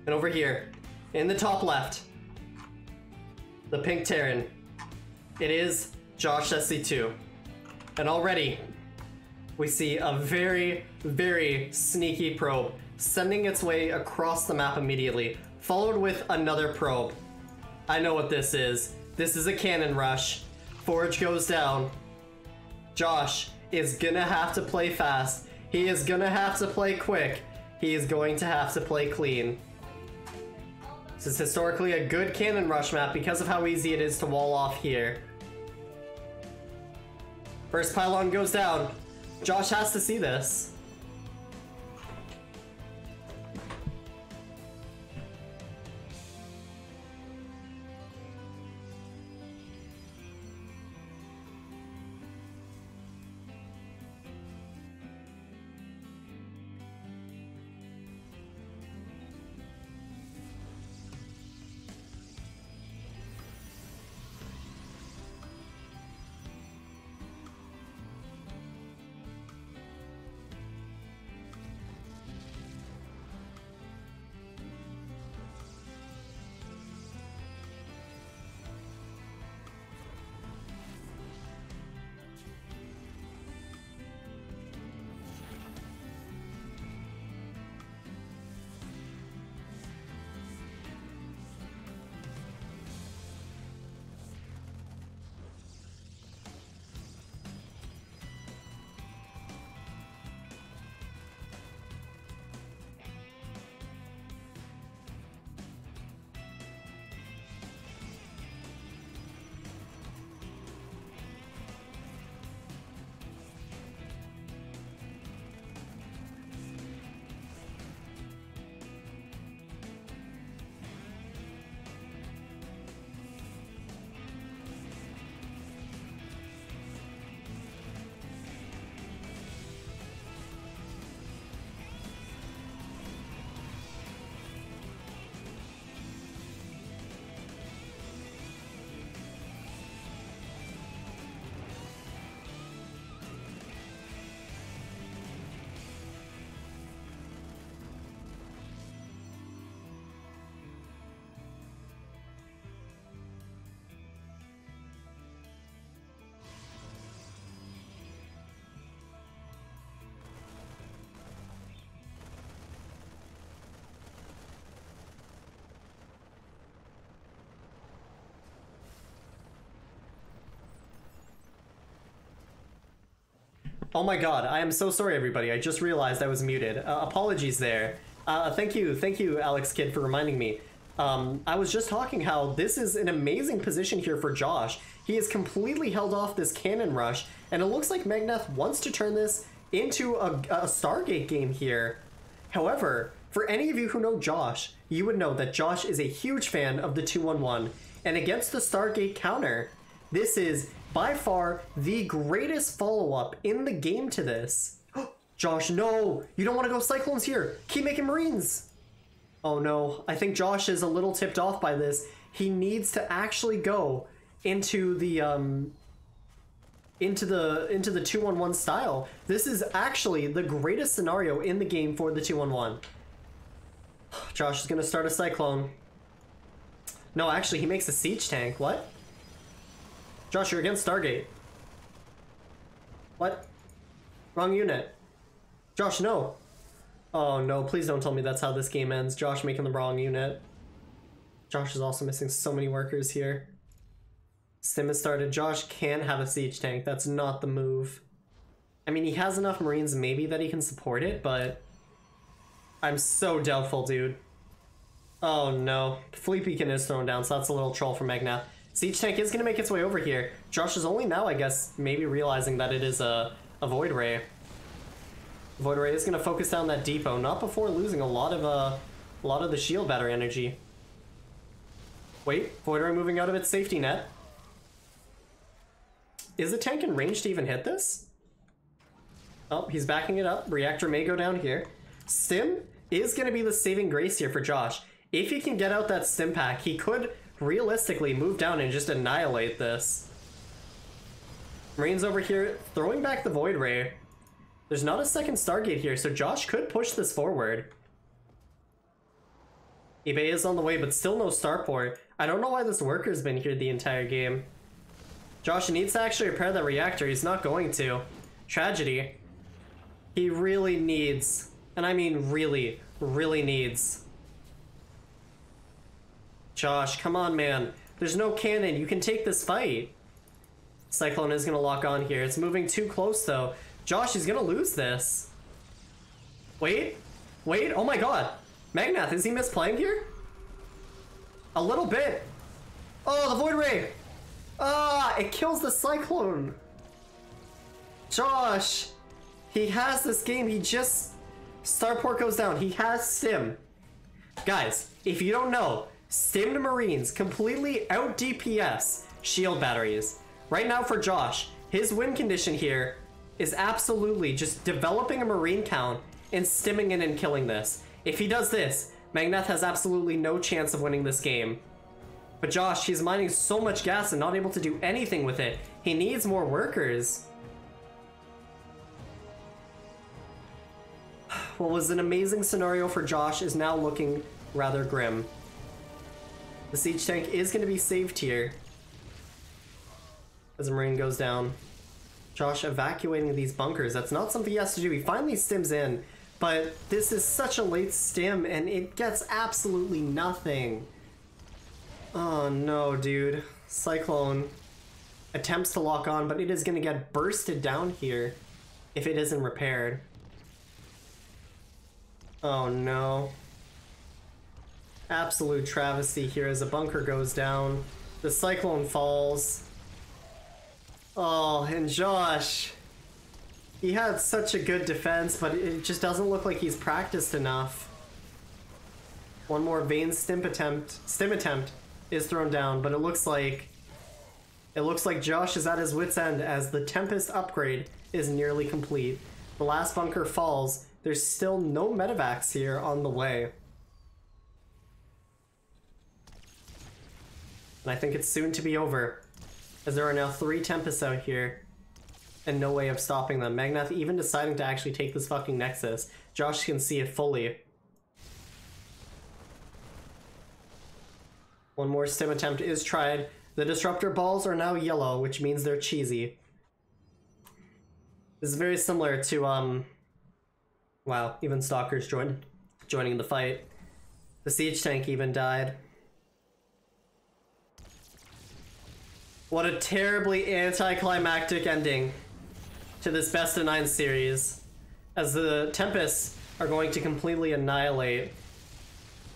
And over here, in the top left, the pink Terran. It is Josh SC2. And already, we see a very, very sneaky probe sending its way across the map immediately, followed with another probe. I know what this is. This is a cannon rush. Forge goes down. Josh is gonna have to play fast. He is gonna have to play quick. He is going to have to play clean. This is historically a good cannon rush map because of how easy it is to wall off here. First pylon goes down. Josh has to see this. Oh my god, I am so sorry everybody, I just realized I was muted. Apologies there. Thank you Alex Kidd for reminding me. I was just talking how this is an amazing position here for Josh. He has completely held off this cannon rush, and it looks like Magnath wants to turn this into a Stargate game here. However, for any of you who know Josh, you would know that Josh is a huge fan of the 2-1-1, and against the Stargate counter, this is by far the greatest follow-up in the game to this. Josh, no! You don't want to go Cyclones here! Keep making Marines! Oh no, I think Josh is a little tipped off by this. He needs to actually go into the 2-1-1 style. This is actually the greatest scenario in the game for the 2-1-1. Josh is gonna start a Cyclone. No, actually, he makes a Siege Tank. What? Josh, you're against Stargate. What? Wrong unit. Josh, no. Oh no, please don't tell me that's how this game ends. Josh making the wrong unit. Josh is also missing so many workers here. Sim has started. Josh can't have a Siege Tank. That's not the move. I mean, he has enough Marines maybe that he can support it, but I'm so doubtful, dude. Oh no. Flea Beacon is thrown down, so that's a little troll from Magnath. Siege Tank is going to make its way over here. Josh is only now, I guess, maybe realizing that it is a Void Ray. Void Ray is going to focus down that depot, not before losing a lot of the shield battery energy. Wait, Void Ray moving out of its safety net. Is the tank in range to even hit this? Oh, he's backing it up. Reactor may go down here. Stim is going to be the saving grace here for Josh. If he can get out that stim pack, he could realistically move down and just annihilate this. Marine's over here throwing back the Void Ray. There's not a second Stargate here, so Josh could push this forward. eBay is on the way, but still no starport. I don't know why this worker's been here the entire game. Josh needs to actually repair that reactor. He's not going to. Tragedy. He really needs, and I mean really, really needs. Josh, come on, man. There's no cannon. You can take this fight. Cyclone is going to lock on here. It's moving too close, though. Josh is going to lose this. Wait. Wait. Oh, my God. Magnath, is he misplaying here? A little bit. Oh, the Void Ray. Ah, it kills the Cyclone. Josh. He has this game. He just... Starport goes down. He has Stim. Guys, if you don't know, Stimmed Marines completely out DPS shield batteries. Right now for Josh, his win condition here is absolutely just developing a Marine count and stimming in and killing this. If he does this, Magnath has absolutely no chance of winning this game. But Josh, he's mining so much gas and not able to do anything with it. He needs more workers. What was an amazing scenario for Josh is now looking rather grim. The siege tank is going to be saved here as a Marine goes down. Josh evacuating these bunkers. That's not something he has to do. He finally stims in, but this is such a late stim and it gets absolutely nothing. Oh no, dude. Cyclone attempts to lock on, but it is going to get bursted down here if it isn't repaired. Oh no. Absolute travesty here as a bunker goes down. The Cyclone falls. Oh, and Josh. He had such a good defense, but it just doesn't look like he's practiced enough. One more Vayne stim attempt is thrown down, but it looks like Josh is at his wit's end as the Tempest upgrade is nearly complete. The last bunker falls. There's still no medevacs here on the way. And I think it's soon to be over, as there are now 3 Tempests out here, and no way of stopping them. Magnath even deciding to actually take this fucking Nexus. Josh can see it fully. One more stim attempt is tried. The Disruptor balls are now yellow, which means they're cheesy. This is very similar to, wow, even Stalkers joining the fight. The siege tank even died. What a terribly anticlimactic ending to this best of 9 series, as the Tempests are going to completely annihilate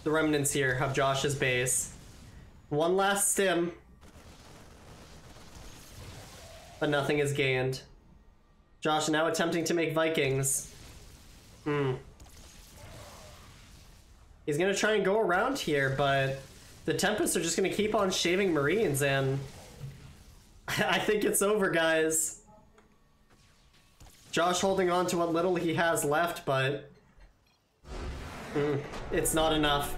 the remnants here of Josh's base. One last stim, but nothing is gained. Josh now attempting to make Vikings. He's gonna try and go around here, but the Tempests are just gonna keep on shaving Marines, and I think it's over, guys. Josh holding on to what little he has left, but it's not enough.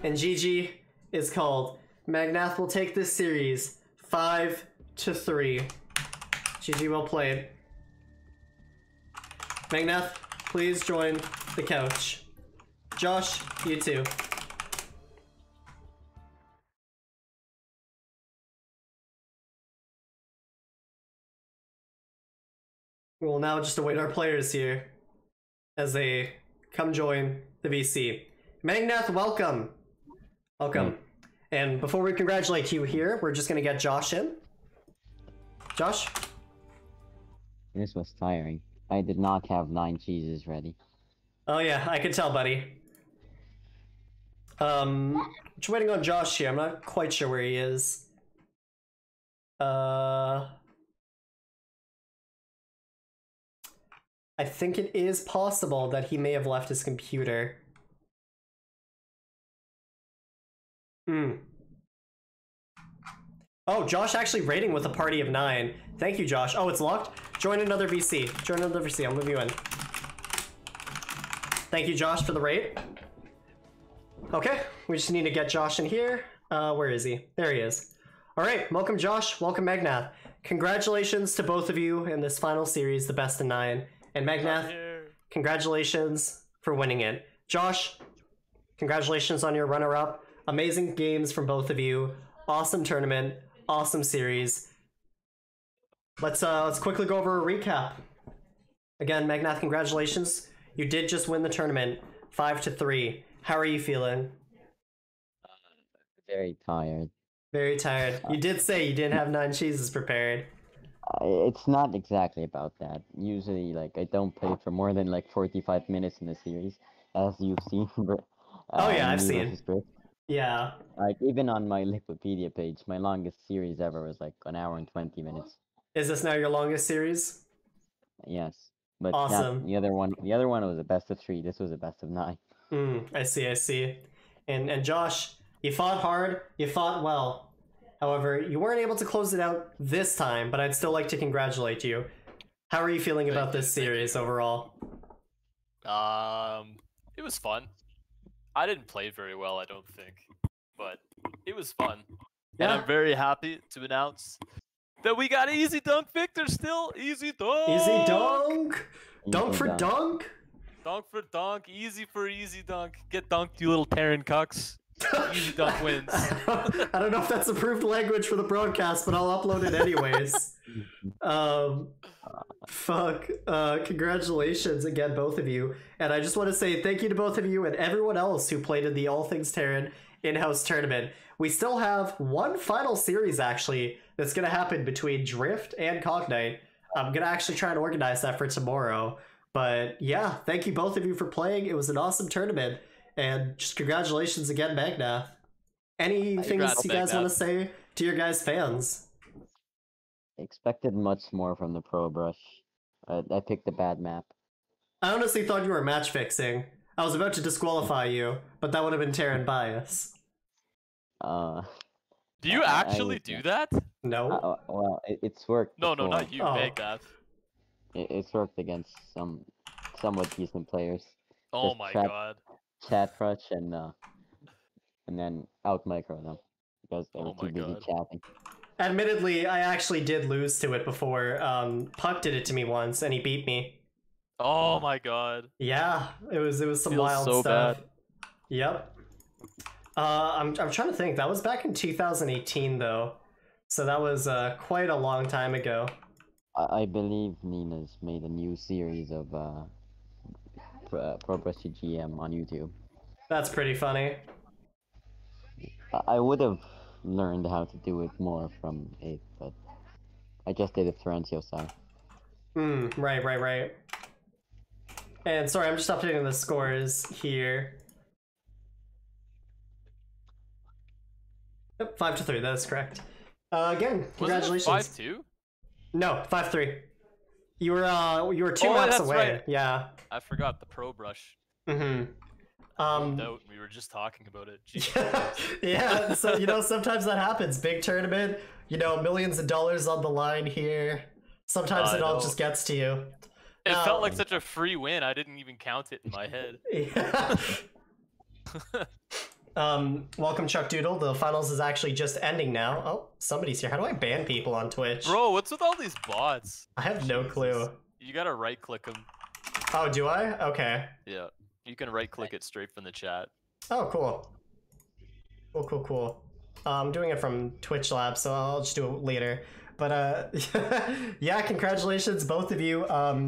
And GG is called. Magnath will take this series 5-3. GG, well played. Magnath, please join the couch. Josh, you too. We will now just await our players here as they come join the VC. Magnath, welcome. Welcome. And before we congratulate you here, we're just gonna get Josh in. Josh? This was tiring. I did not have 9 cheeses ready. Oh yeah, I can tell, buddy. Just waiting on Josh here. I'm not quite sure where he is. I think it is possible that he may have left his computer. Oh, Josh actually raiding with a party of 9. Thank you, Josh. Oh, it's locked? Join another VC. Join another VC. I'll move you in. Thank you, Josh, for the raid. Okay, we just need to get Josh in here. Where is he? There he is. All right, welcome, Josh. Welcome, Magnath. Congratulations to both of you in this final series, the best of 9. And Magnath, congratulations for winning it. Josh, congratulations on your runner-up. Amazing games from both of you. Awesome tournament. Awesome series. Let's quickly go over a recap. Again, Magnath, congratulations. You did just win the tournament, 5-3. How are you feeling? Very tired. Very tired. You did say you didn't have 9 cheeses prepared. It's not exactly about that. Usually, like, I don't play for more than like 45 minutes in the series, as you've seen. Oh yeah, I've seen. Yeah. Like, even on my Wikipedia page, my longest series ever was like 1 hour and 20 minutes. Is this now your longest series? Yes. But awesome. The other one was a best of 3. This was a best of 9. I see. And Josh, you fought hard, you fought well. However, you weren't able to close it out this time, but I'd still like to congratulate you. How are you feeling about this series overall? It was fun. I didn't play very well, I don't think, but it was fun. Yeah. And I'm very happy to announce that we got Easy Dunk Victor still. Easy Dunk! Easy Dunk! Dunk for Dunk? Dunk for Dunk, easy for Easy Dunk. Get dunked, you little Terran cucks. Easy Dunk wins. I don't know if that's approved language for the broadcast, but I'll upload it anyways. Congratulations again, both of you. And I just want to say thank you to both of you and everyone else who played in the AllThingsTerran in-house tournament. We still have one final series, actually, that's going to happen between Drift and Cognite. I'm going to actually try and organize that for tomorrow. But yeah, thank you both of you for playing. It was an awesome tournament. And just congratulations again, Magnath. Anything you guys want to say to your guys' fans? Expected much more from the Pro Brush. I picked a bad map. I honestly thought you were match fixing. I was about to disqualify you, but that would have been Terran bias. Do you actually do that? No. Well, it's worked. No, before. not you, Magnath. It's worked against some somewhat decent players. Oh my god. Chat rush and then out micro them because they were too busy chatting. Admittedly, I actually did lose to it before. Puck did it to me once, and he beat me. Oh my god. Yeah, it was some wild so stuff. Bad. Yep. I'm trying to think. That was back in 2018, though, so that was quite a long time ago. I believe Nina's made a new series of Pro Brush GM on YouTube. That's pretty funny. I would have learned how to do it more from it, but I just did it Florencio style. Right. And sorry, I'm just updating the scores here. Yep, 5-3, that is correct. Again, congratulations. Wasn't it 5-2? No, 5-3. You were 2 maps away. Right. Yeah. I forgot the Pro Brush. Mm-hmm. We were just talking about it. Yeah, so sometimes that happens. Big tournament, millions of dollars on the line here. Sometimes it all just gets to you. It felt like such a free win. I didn't even count it in my head. Yeah. Welcome, Chuck Doodle. The finals is actually just ending now. Oh, somebody's here. How do I ban people on Twitch? Bro, what's with all these bots? I have no clue. You gotta right-click them. Oh, do I? Okay. Yeah. You can right-click it straight from the chat. Oh, cool. Cool. I'm doing it from Twitch Lab, so I'll just do it later. But yeah, congratulations, both of you.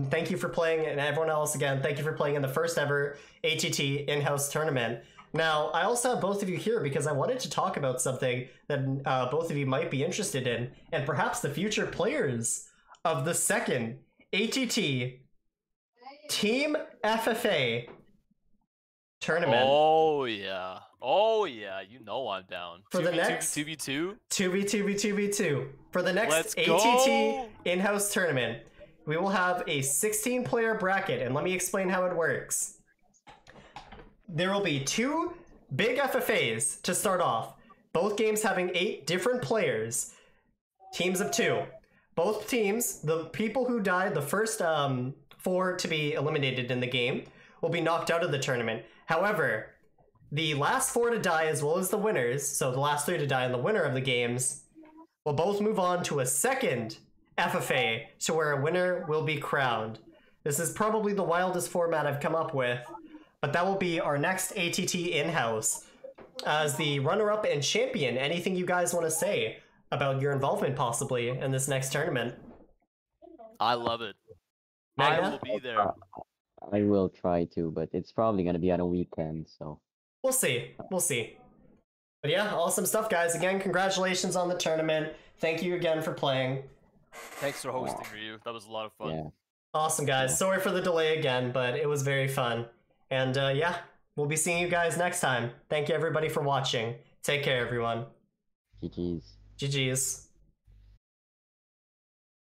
Thank you for playing, and everyone else, again, thank you for playing in the first ever ATT in-house tournament. Now, I also have both of you here because I wanted to talk about something that both of you might be interested in, and perhaps the future players of the second ATT Team FFA tournament. Oh yeah. Oh yeah. You know I'm down. For the next 2v2. 2v2. For the next Let's ATT go! in-house tournament, we will have a 16-player bracket, and let me explain how it works. There will be 2 big FFAs to start off, both games having 8 different players, teams of 2. Both teams, the people who died, the first 4 to be eliminated in the game, will be knocked out of the tournament. However, the last 4 to die, as well as the winners, so the last 3 to die and the winner of the games, will both move on to a second FFA, to where a winner will be crowned. This is probably the wildest format I've come up with, but that will be our next ATT in-house. As the runner-up and champion, anything you guys want to say about your involvement possibly in this next tournament? I love it. Magnath? I will be there. I will try to, but it's probably gonna be on a weekend, so. We'll see. We'll see. But yeah, awesome stuff, guys. Again, congratulations on the tournament. Thank you again for playing. Thanks for hosting, Ryu. That was a lot of fun. Yeah. Awesome, guys. Yeah. Sorry for the delay again, but it was very fun. And yeah, we'll be seeing you guys next time. Thank you, everybody, for watching. Take care, everyone. GG's. GG's.